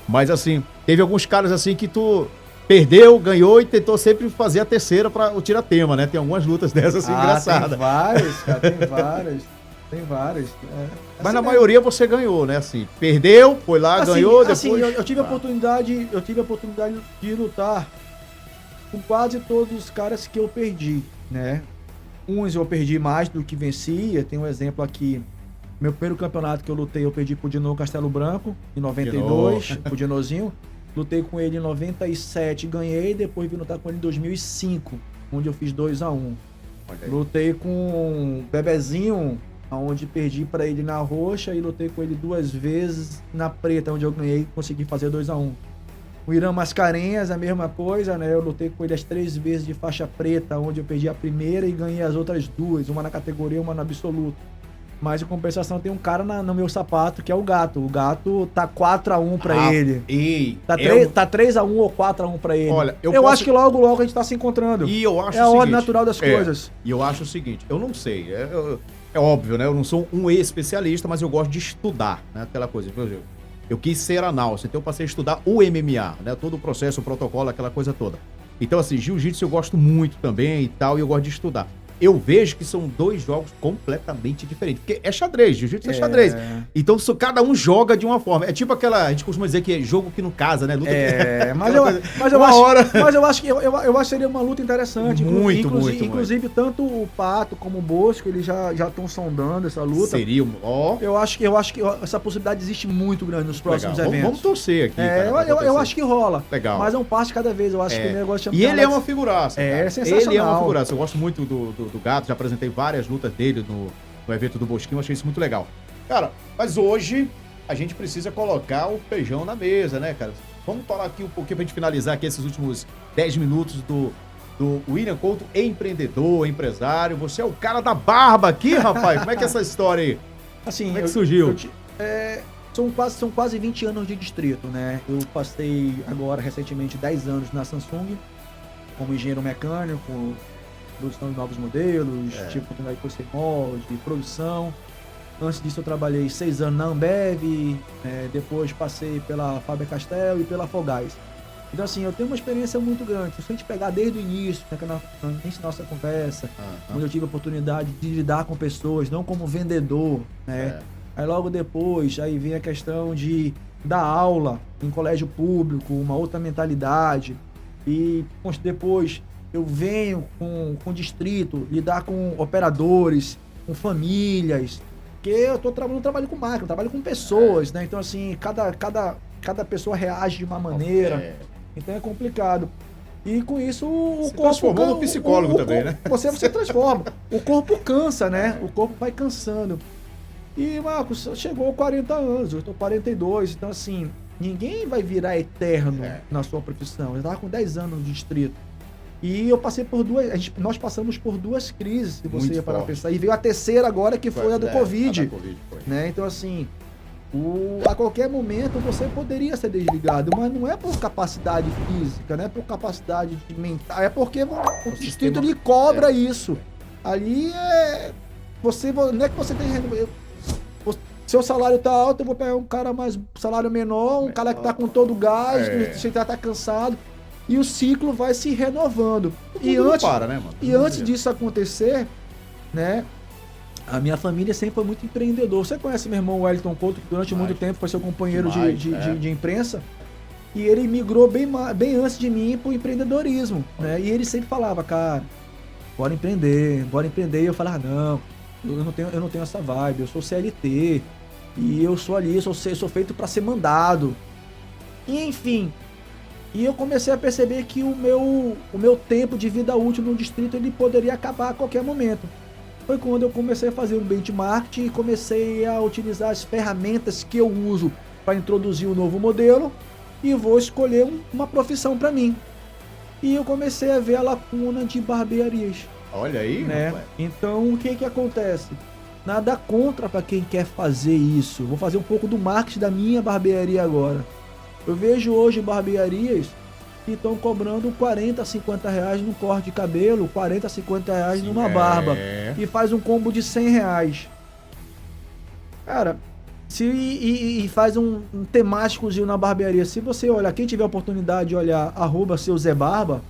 Mas assim, teve alguns caras assim que tu perdeu, ganhou e tentou sempre fazer a terceira para o tiratema, né? Tem algumas lutas dessas assim, engraçadas. Tem várias, cara, tem várias. Mas assim, na maioria você ganhou, né? Assim, perdeu, foi lá, ganhou, depois... Assim, eu tive a oportunidade de lutar com quase todos os caras que eu perdi, né? Uns eu perdi mais do que vencia. Tem um exemplo aqui. Meu primeiro campeonato que eu lutei, eu perdi pro Dino Castelo Branco, em 92, pro Dinozinho. Lutei com ele em 97, ganhei, depois vim lutar com ele em 2005, onde eu fiz 2-1. Lutei com o Bebezinho, onde perdi pra ele na roxa, e lutei com ele 2 vezes na preta, onde eu ganhei e consegui fazer 2-1. O Irã Mascarenhas, a mesma coisa, né? Eu lutei com ele as 3 vezes de faixa preta, onde eu perdi a primeira e ganhei as outras 2, uma na categoria e uma no absoluto. Mas em compensação tem um cara no meu sapato, que é o Gato. O Gato tá 4-1 pra ele. Tá 3-1 ou 4-1 pra ele. Olha, eu acho que logo a gente tá se encontrando. E eu acho a ordem natural das coisas. E eu acho o seguinte, eu não sei, é óbvio, né? Eu não sou um especialista, mas eu gosto de estudar, né? Aquela coisa, por exemplo, Eu quis ser analista, então eu passei a estudar o MMA, né? Todo o processo, o protocolo, aquela coisa toda. Então, assim, jiu-jitsu eu gosto muito também e tal, e eu gosto de estudar. Eu vejo que são dois jogos completamente diferentes. Porque é xadrez, jiu-jitsu é xadrez. Então, cada um joga de uma forma. É tipo aquela... A gente costuma dizer que é jogo que não casa, né? Luta mas eu acho que seria uma luta interessante. Inclusive, tanto o Pato como o Bosco, eles já estão sondando essa luta. Seria Eu acho que essa possibilidade existe muito grande nos próximos eventos. Vamos torcer aqui. Eu acho que rola. Legal. Mas é um passo de cada vez. Eu acho que o negócio E ele é uma figuraça. É sensacional. Ele é uma figuraça. Eu gosto muito do Gato, já apresentei várias lutas dele no evento do Bosquinho, achei isso muito legal. Cara, mas hoje a gente precisa colocar o feijão na mesa, né, cara? Vamos falar aqui um pouquinho pra gente finalizar aqui esses últimos 10 minutos do William Couto, empreendedor, empresário. Você é o cara da barba aqui, rapaz. Como é que é essa história aí? Assim, como é que surgiu? São quase 20 anos de distrito, né? Eu passei agora, recentemente, 10 anos na Samsung como engenheiro mecânico, produção de novos modelos, tipo oportunidade de conhecer molde, produção. Antes disso eu trabalhei 6 anos na Ambev, depois passei pela Faber-Castell e pela Fogás. Então assim, eu tenho uma experiência muito grande. Se a gente pegar desde o início, no início da nossa conversa, onde eu tive a oportunidade de lidar com pessoas, não como vendedor, né? Aí logo depois, aí vem a questão de dar aula em colégio público, uma outra mentalidade. E depois eu venho com o distrito, lidar com operadores, com famílias, porque eu trabalho com máquina, eu trabalho com pessoas, né? Então, assim, cada pessoa reage de uma maneira, então é complicado. E com isso o corpo... transformou no psicólogo também, né? Você transforma. O corpo cansa, né? O corpo vai cansando. E, Marcos, chegou 40 anos, eu estou 42, então, assim, ninguém vai virar eterno na sua profissão. Eu estava com 10 anos no distrito. E eu passei por nós passamos por 2 crises, se você ia parar pra pensar. E veio a terceira agora, que foi a do Covid. Né? Então, assim, a qualquer momento você poderia ser desligado, mas não é por capacidade física, não é por capacidade mental, é porque o distrito lhe cobra isso. Ali não é que você tem... Seu salário tá alto, eu vou pegar um cara mais salário menor, um cara que tá com todo o gás, você já tá cansado. E o ciclo vai se renovando. Antes disso acontecer, né? A minha família sempre foi muito empreendedor. Você conhece meu irmão Wellington Couto, que durante muito tempo foi seu companheiro de imprensa. E ele migrou bem antes de mim pro empreendedorismo, né? E ele sempre falava, cara, bora empreender. E eu falava, não, eu não tenho essa vibe, eu sou CLT. E eu sou ali, sou feito para ser mandado. E, enfim... E eu comecei a perceber que o meu tempo de vida útil no distrito ele poderia acabar a qualquer momento. Foi quando eu comecei a fazer um benchmark e comecei a utilizar as ferramentas que eu uso para introduzir um novo modelo e vou escolher uma profissão para mim. E eu comecei a ver a lacuna de barbearias. Olha aí, né? Rapaz. Então o que acontece? Nada contra para quem quer fazer isso. Vou fazer um pouco do marketing da minha barbearia agora. Eu vejo hoje barbearias que estão cobrando 40, 50 reais num corte de cabelo, 40, 50 reais numa barba. E faz um combo de 100 reais. Cara, e faz um temáticozinho na barbearia. Se você olhar, quem tiver a oportunidade de olhar @seu Zé Barba.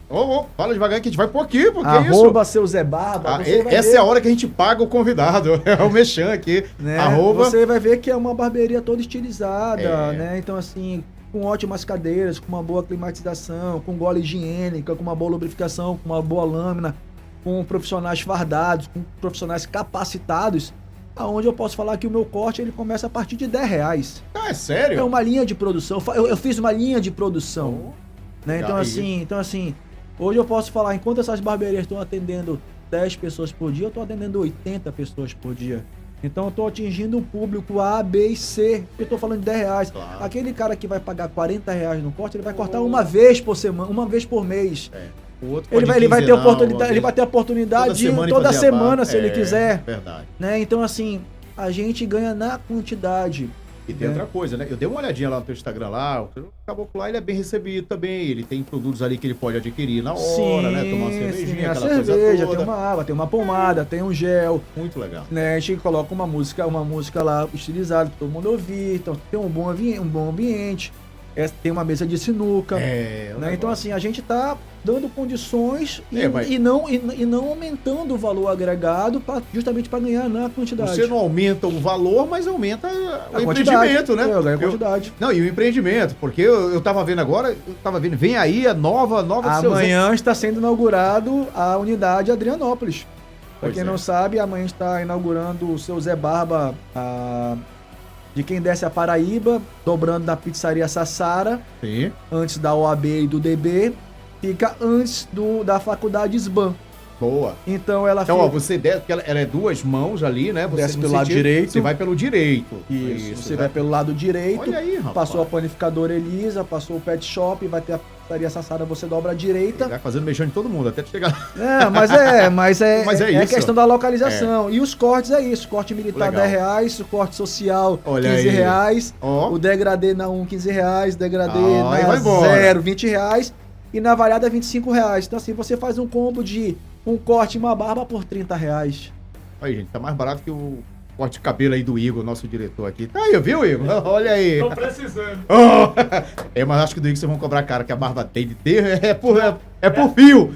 Fala devagar que a gente vai por aqui, porque @seu Zé Barba. Essa é a hora que a gente paga o convidado. É o mexão aqui. Né? Você vai ver que é uma barbearia toda estilizada, né? Então, assim, com ótimas cadeiras, com uma boa climatização, com gola higiênica, com uma boa lubrificação, com uma boa lâmina, com profissionais fardados, com profissionais capacitados, aonde eu posso falar que o meu corte ele começa a partir de 10 reais. É sério? É uma linha de produção. Eu fiz uma linha de produção. Né? Então assim, hoje eu posso falar, enquanto essas barbearias estão atendendo 10 pessoas por dia, eu estou atendendo 80 pessoas por dia. Então eu estou atingindo um público A, B e C. Eu estou falando de 10 reais. Claro. Aquele cara que vai pagar 40 reais no corte, ele vai cortar uma vez por semana, uma vez por mês. Ele vai ter a oportunidade de ir toda semana se ele quiser. Verdade. Né? Então, assim, a gente ganha na quantidade. E tem outra coisa, né? Eu dei uma olhadinha lá no teu Instagram lá, o caboclo lá, ele é bem recebido também. Ele tem produtos ali que ele pode adquirir na hora, né? Tomar uma cervejinha, a aquela cerveja, coisa toda. tem uma água, tem uma pomada, tem um gel. Muito legal. Né? A gente coloca uma música lá estilizada pra todo mundo ouvir. Então tem um bom ambiente. Tem uma mesa de sinuca. Né? Então, assim, a gente tá dando condições e não aumentando o valor agregado justamente para ganhar na quantidade. Você não aumenta o valor, mas aumenta o empreendimento, né? Ganha quantidade. Não, e o empreendimento, porque eu tava vendo agora, vem aí a nova Amanhã está sendo inaugurado a unidade Adrianópolis. Para quem não sabe, amanhã está inaugurando o seu Zé Barba, de quem desce a Paraíba, dobrando na pizzaria Sassara, sim, antes da OAB e do DB, fica antes da faculdade SBAN. Boa. Então ela fica... você desce, porque ela é duas mãos ali, né? Você desce pelo lado direito. Você vai pelo direito. Isso, você vai pelo lado direito. Olha aí, rapaz. Passou a panificadora Elisa, passou o pet shop, vai ter a pizzaria Sassara, você dobra à direita. Vai fazendo mexendo de todo mundo, até chegar. Mas é isso. A questão da localização. E os cortes é isso. Corte militar legal. R$10, o corte social Olha R$15, o degradê na 1, R$15, degradê na 0, R$20 e na variada R$25. Então assim, você faz um combo de um corte e uma barba por R$30. Aí, gente, tá mais barato que o corte de cabelo aí do Igor, nosso diretor aqui. Tá aí, viu, Igor? Olha aí. Tô precisando. Mas acho que do Igor vocês vão cobrar cara, que a barba tem de ter, é por fio.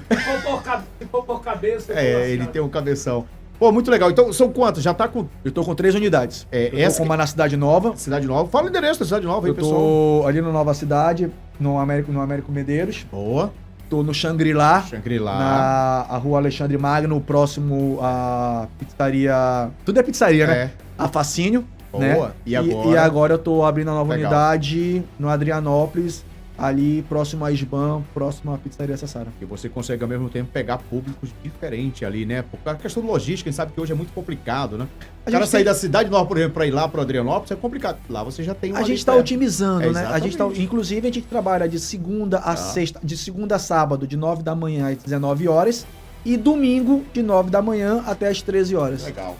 Se for por cabeça, ele tem um cabeção. Pô, muito legal. Então, são quantos? Já tá com... Eu tô com 3 unidades. Eu tô com uma na Cidade Nova. Cidade Nova. Fala o endereço da Cidade Nova aí, pessoal. Eu tô ali no Nova Cidade, no Américo Medeiros. Boa. Tô no Shangri-La. Na Rua Alexandre Magno, próximo à pizzaria... Tudo é pizzaria, né? A Facínio. Boa. Né? E agora eu tô abrindo a nova unidade no Adrianópolis, ali próximo à SBAN, próximo à pizzaria Sassara. E você consegue ao mesmo tempo pegar públicos diferentes ali, né? Por a questão de logística, a gente sabe que hoje é muito complicado, né? O cara sair da Cidade Nova, por exemplo, pra ir lá pro Adrianópolis é complicado. Lá você já tem uma... A gente tá otimizando, né? Exatamente. Inclusive, a gente trabalha de segunda a sexta, de segunda a sábado, de 9 da manhã às 19 horas e domingo, de 9 da manhã até às 13 horas. Legal.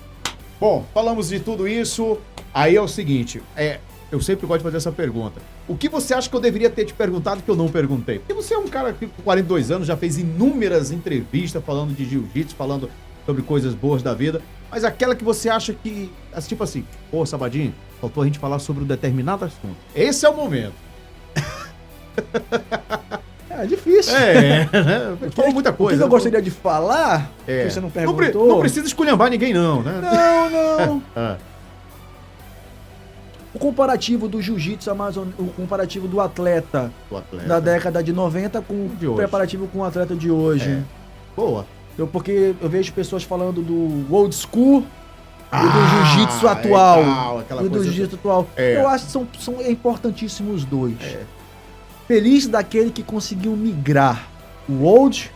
Bom, falamos de tudo isso. Aí é o seguinte, eu sempre gosto de fazer essa pergunta. O que você acha que eu deveria ter te perguntado que eu não perguntei? Porque você é um cara que com 42 anos já fez inúmeras entrevistas falando de jiu-jitsu, falando sobre coisas boas da vida, mas aquela que você acha que, tipo assim, pô, Sabadinho, faltou a gente falar sobre um determinado assunto. Esse é o momento. É difícil. Falou muita coisa. O que eu gostaria de falar, que você não perguntou... Não precisa esculhambar ninguém não, né? Não. O comparativo do jiu-jitsu amazônico, o comparativo do atleta da década de 90 com o preparativo com o atleta de hoje. Boa. Porque eu vejo pessoas falando do old school e do jiu-jitsu atual. E do jiu-jitsu atual. Eu acho que são importantíssimos os dois. Feliz daquele que conseguiu migrar o old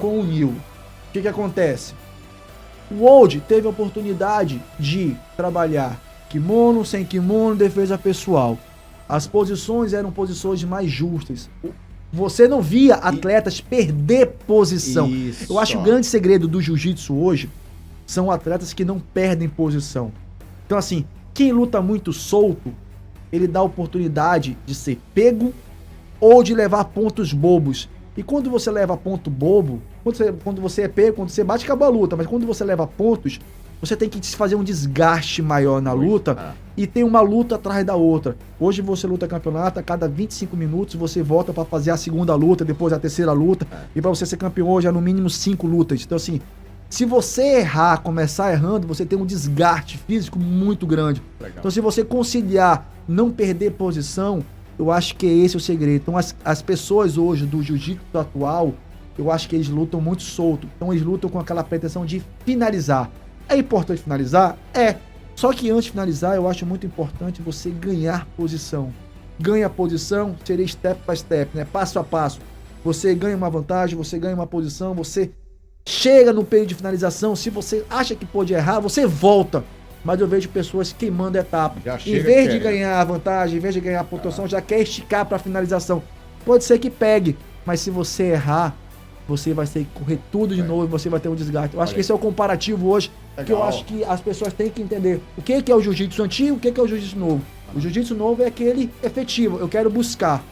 com o new. O que acontece? O old teve a oportunidade de trabalhar kimono, sem kimono, defesa pessoal. As posições eram posições mais justas. Você não via atletas perder posição. Isso. Eu acho que o grande segredo do jiu-jitsu hoje são atletas que não perdem posição. Então, assim, quem luta muito solto, ele dá a oportunidade de ser pego ou de levar pontos bobos. E quando você leva ponto bobo, quando você é pego, quando você bate, acabou a luta. Mas quando você leva pontos, você tem que fazer um desgaste maior na luta e tem uma luta atrás da outra. Hoje você luta campeonato, a cada 25 minutos você volta para fazer a segunda luta, depois a terceira luta. E para você ser campeão hoje é no mínimo 5 lutas. Então assim, se você errar, começar errando, você tem um desgaste físico muito grande. Legal. Então se você conciliar, não perder posição, eu acho que esse é o segredo. Então as pessoas hoje do jiu-jitsu atual, eu acho que eles lutam muito solto. Então eles lutam com aquela pretensão de finalizar. É importante finalizar? Só que antes de finalizar, eu acho muito importante você ganhar posição. Ganha posição, seria step by step, né? Passo a passo. Você ganha uma vantagem, você ganha uma posição, você chega no período de finalização. Se você acha que pode errar, você volta. Mas eu vejo pessoas queimando etapa. Em vez de ganhar a vantagem, em vez de ganhar a pontuação, já quer esticar para a finalização. Pode ser que pegue, mas se você errar, você vai ter que correr tudo de novo e você vai ter um desgaste. Eu acho que esse é o comparativo hoje, que eu acho que as pessoas têm que entender o que é o jiu-jitsu antigo, o que é o jiu-jitsu novo. O jiu-jitsu novo é aquele efetivo, eu quero buscar.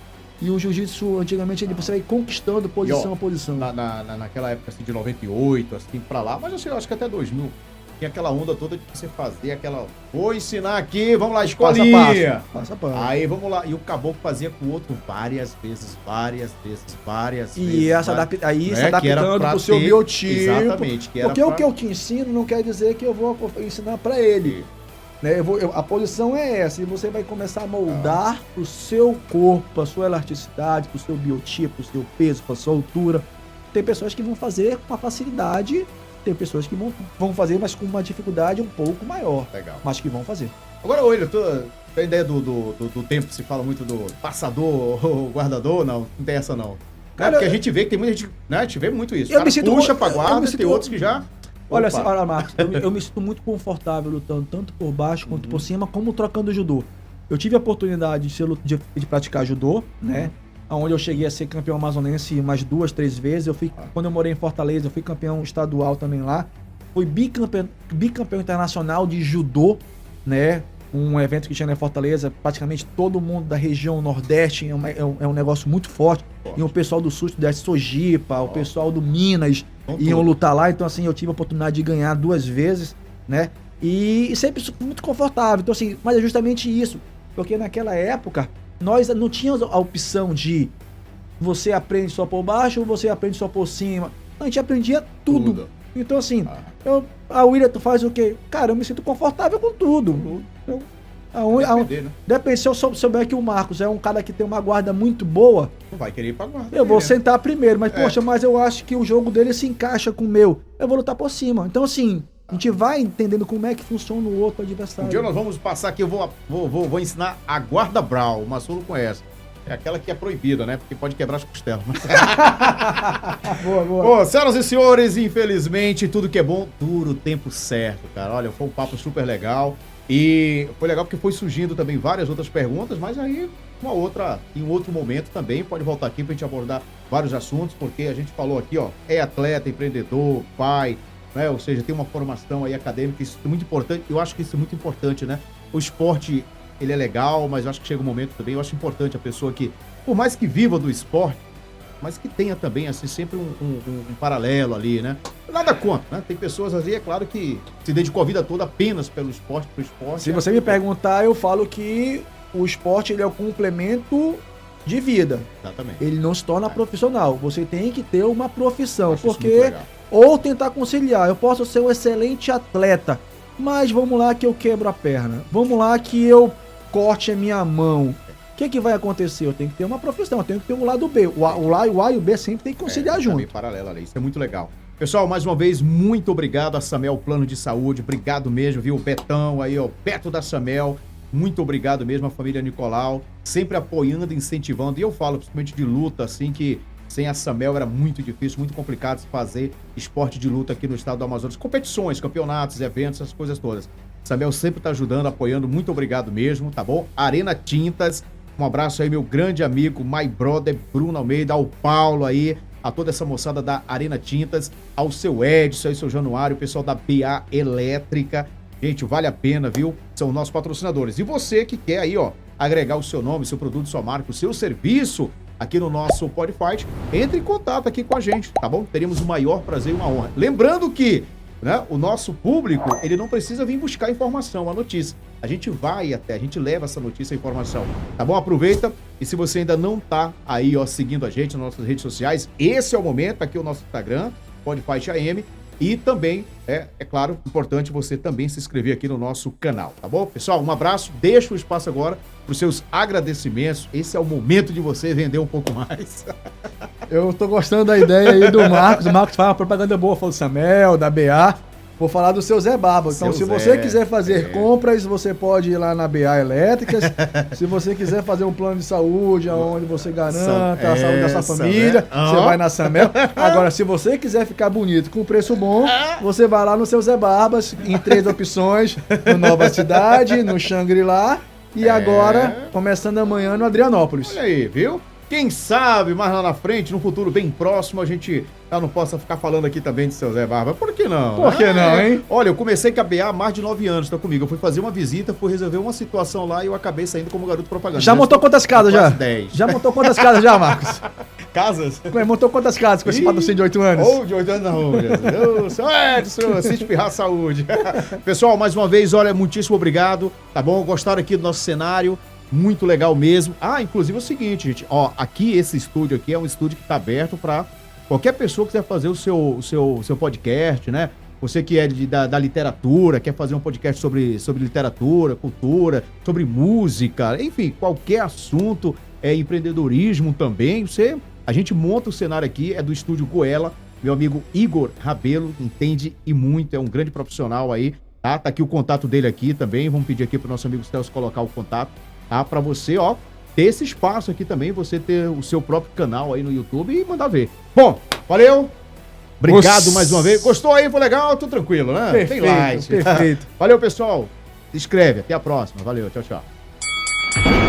E o jiu-jitsu, antigamente, você vai conquistando posição a posição. Naquela época, assim, de 98, assim, pra lá, mas eu acho que até 2000, tinha aquela onda toda de você fazer aquela... Vou ensinar aqui, vamos lá, escolinha. Passo a passo. Aí, vamos lá. E o caboclo fazia com o outro várias vezes. E se adaptando pro seu biotipo. Exatamente. Porque o que eu te ensino não quer dizer que eu vou ensinar pra ele. Né? A posição é essa, e você vai começar a moldar pro seu corpo, a sua elasticidade, pro seu biotipo, pro seu peso, pra sua altura. Tem pessoas que vão fazer com uma facilidade, tem pessoas que vão fazer, mas com uma dificuldade um pouco maior. Legal. Mas que vão fazer. Agora, William, tu tem ideia do tempo que se fala muito do passador ou guardador? Não tem essa não. Cara, porque a gente vê que tem muita gente, né? A gente vê muito isso. O cara puxa pra guarda, tem outros que já... Olha, Marcos, eu me sinto muito confortável lutando tanto por baixo quanto por cima, como trocando judô. Eu tive a oportunidade de praticar judô, né? Onde eu cheguei a ser campeão amazonense umas 2, 3 vezes. Quando eu morei em Fortaleza, eu fui campeão estadual também lá. Fui bicampeão internacional de judô, né? Um evento que tinha em Fortaleza, praticamente todo mundo da região Nordeste, é um negócio muito forte. E o pessoal do Sul, da Sojipa, o pessoal do Minas iam lutar lá. Então, assim, eu tive a oportunidade de ganhar 2 vezes, né? E sempre muito confortável. Então, assim, mas é justamente isso. Porque naquela época, nós não tínhamos a opção de você aprende só por baixo ou você aprende só por cima. A gente aprendia tudo. Então, assim, a William, tu faz o quê? Cara, eu me sinto confortável com tudo. Depende, se eu souber que o Marcos é um cara que tem uma guarda muito boa, não vai querer ir pra guarda. Eu vou sentar primeiro, mas poxa, mas eu acho que o jogo dele se encaixa com o meu. Eu vou lutar por cima. Então, assim, a gente vai entendendo como é que funciona o outro adversário. Um dia nós vamos passar aqui, eu vou ensinar a guarda Brau, o Massulo conhece. É aquela que é proibida, né? Porque pode quebrar as costelas. Boa. Bom, senhoras e senhores, infelizmente, tudo que é bom dura o tempo certo, cara. Olha, foi um papo super legal. E foi legal porque foi surgindo também várias outras perguntas, mas aí em um outro momento também pode voltar aqui pra gente abordar vários assuntos, porque a gente falou aqui, ó, é atleta, empreendedor, pai, né? Ou seja, tem uma formação aí acadêmica, isso é muito importante. Eu acho que isso é muito importante, né? O esporte, ele é legal, mas eu acho que chega um momento também, eu acho importante a pessoa que, por mais que viva do esporte, mas que tenha também, assim, sempre um paralelo ali, né? Nada contra, né? Tem pessoas, assim, é claro, que se dedicou a vida toda apenas pelo esporte, pro esporte. Se você me perguntar, eu falo que o esporte, ele é o complemento de vida. Exatamente. Ele não se torna profissional. Você tem que ter uma profissão, porque... Ou tentar conciliar. Eu posso ser um excelente atleta, mas vamos lá que eu quebro a perna. Vamos lá que eu corte a minha mão. O que vai acontecer? Eu tenho que ter uma profissão, eu tenho que ter um lado B. O A e o B sempre tem que conciliar junto. Também paralelo ali, isso é muito legal. Pessoal, mais uma vez, muito obrigado a Samel Plano de Saúde, obrigado mesmo, viu? O Betão aí, ó, Beto da Samel, muito obrigado mesmo, a família Nicolau, sempre apoiando, incentivando, e eu falo principalmente de luta, assim, que sem a Samel era muito difícil, muito complicado se fazer esporte de luta aqui no estado do Amazonas, competições, campeonatos, eventos, essas coisas todas. Samel sempre tá ajudando, apoiando, muito obrigado mesmo, tá bom? Arena Tintas, um abraço aí, meu grande amigo, my brother, Bruno Almeida, ao Paulo aí, a toda essa moçada da Arena Tintas, ao seu Edson, ao seu Januário, o pessoal da BA Elétrica. Gente, vale a pena, viu? São nossos patrocinadores. E você que quer aí, ó, agregar o seu nome, seu produto, sua marca, o seu serviço aqui no nosso Podfight, entre em contato aqui com a gente, tá bom? Teremos o maior prazer e uma honra. Lembrando que, né, o nosso público, ele não precisa vir buscar informação, a notícia. A gente vai até, a gente leva essa notícia, a informação, tá bom? Aproveita, e se você ainda não tá aí, ó, seguindo a gente nas nossas redes sociais, esse é o momento, aqui é o nosso Instagram, Podfight AM, e também, é claro, importante você também se inscrever aqui no nosso canal, tá bom? Pessoal, um abraço, deixa o espaço agora para os seus agradecimentos, esse é o momento de você vender um pouco mais. Eu tô gostando da ideia aí do Marcos, faz uma propaganda boa, falou do Samel, da BA. Vou falar do seu Zé Barba. Então, se você quiser fazer compras, você pode ir lá na BA Elétricas. Se você quiser fazer um plano de saúde, onde você garanta a saúde da sua família, você vai na Samel. Agora, se você quiser ficar bonito com preço bom, você vai lá no seu Zé Barbas, em 3 opções, no Nova Cidade, no Xangri-Lá e agora, começando amanhã, no Adrianópolis. Olha aí, viu? Quem sabe, mais lá na frente, num futuro bem próximo, a gente já não possa ficar falando aqui também de seu Zé Barba. Por que não? Por que não, hein? Olha, eu comecei a cabear há mais de 9 anos, tá comigo. Eu fui fazer uma visita, fui resolver uma situação lá e eu acabei saindo como garoto propaganda. Já montou quantas casas já? 10. Já montou quantas casas já, Marcos? Casas? Montou quantas casas com esse patrocínio de 8 anos? Ou de 8 anos não, Jesus. Seu Edson, assiste Pirrar Saúde. Pessoal, mais uma vez, olha, muitíssimo obrigado, tá bom? Gostaram aqui do nosso cenário? Muito legal mesmo. Ah, inclusive é o seguinte, gente, ó, aqui esse estúdio aqui é um estúdio que tá aberto para qualquer pessoa que quiser fazer o seu podcast, né? Você que é da literatura, quer fazer um podcast sobre literatura, cultura, sobre música, enfim, qualquer assunto, empreendedorismo também, a gente monta o cenário aqui, é do estúdio Goela, meu amigo Igor Rabelo, entende e muito, é um grande profissional aí, tá? Tá aqui o contato dele aqui também, vamos pedir aqui pro nosso amigo Celso colocar o contato, tá? Pra você, ó, ter esse espaço aqui também, você ter o seu próprio canal aí no YouTube e mandar ver. Bom, valeu! Obrigado mais uma vez. Gostou aí? Foi legal? Tudo tranquilo, né? Perfeito, tem like. perfeito. Valeu, pessoal. Se inscreve. Até a próxima. Valeu. Tchau, tchau.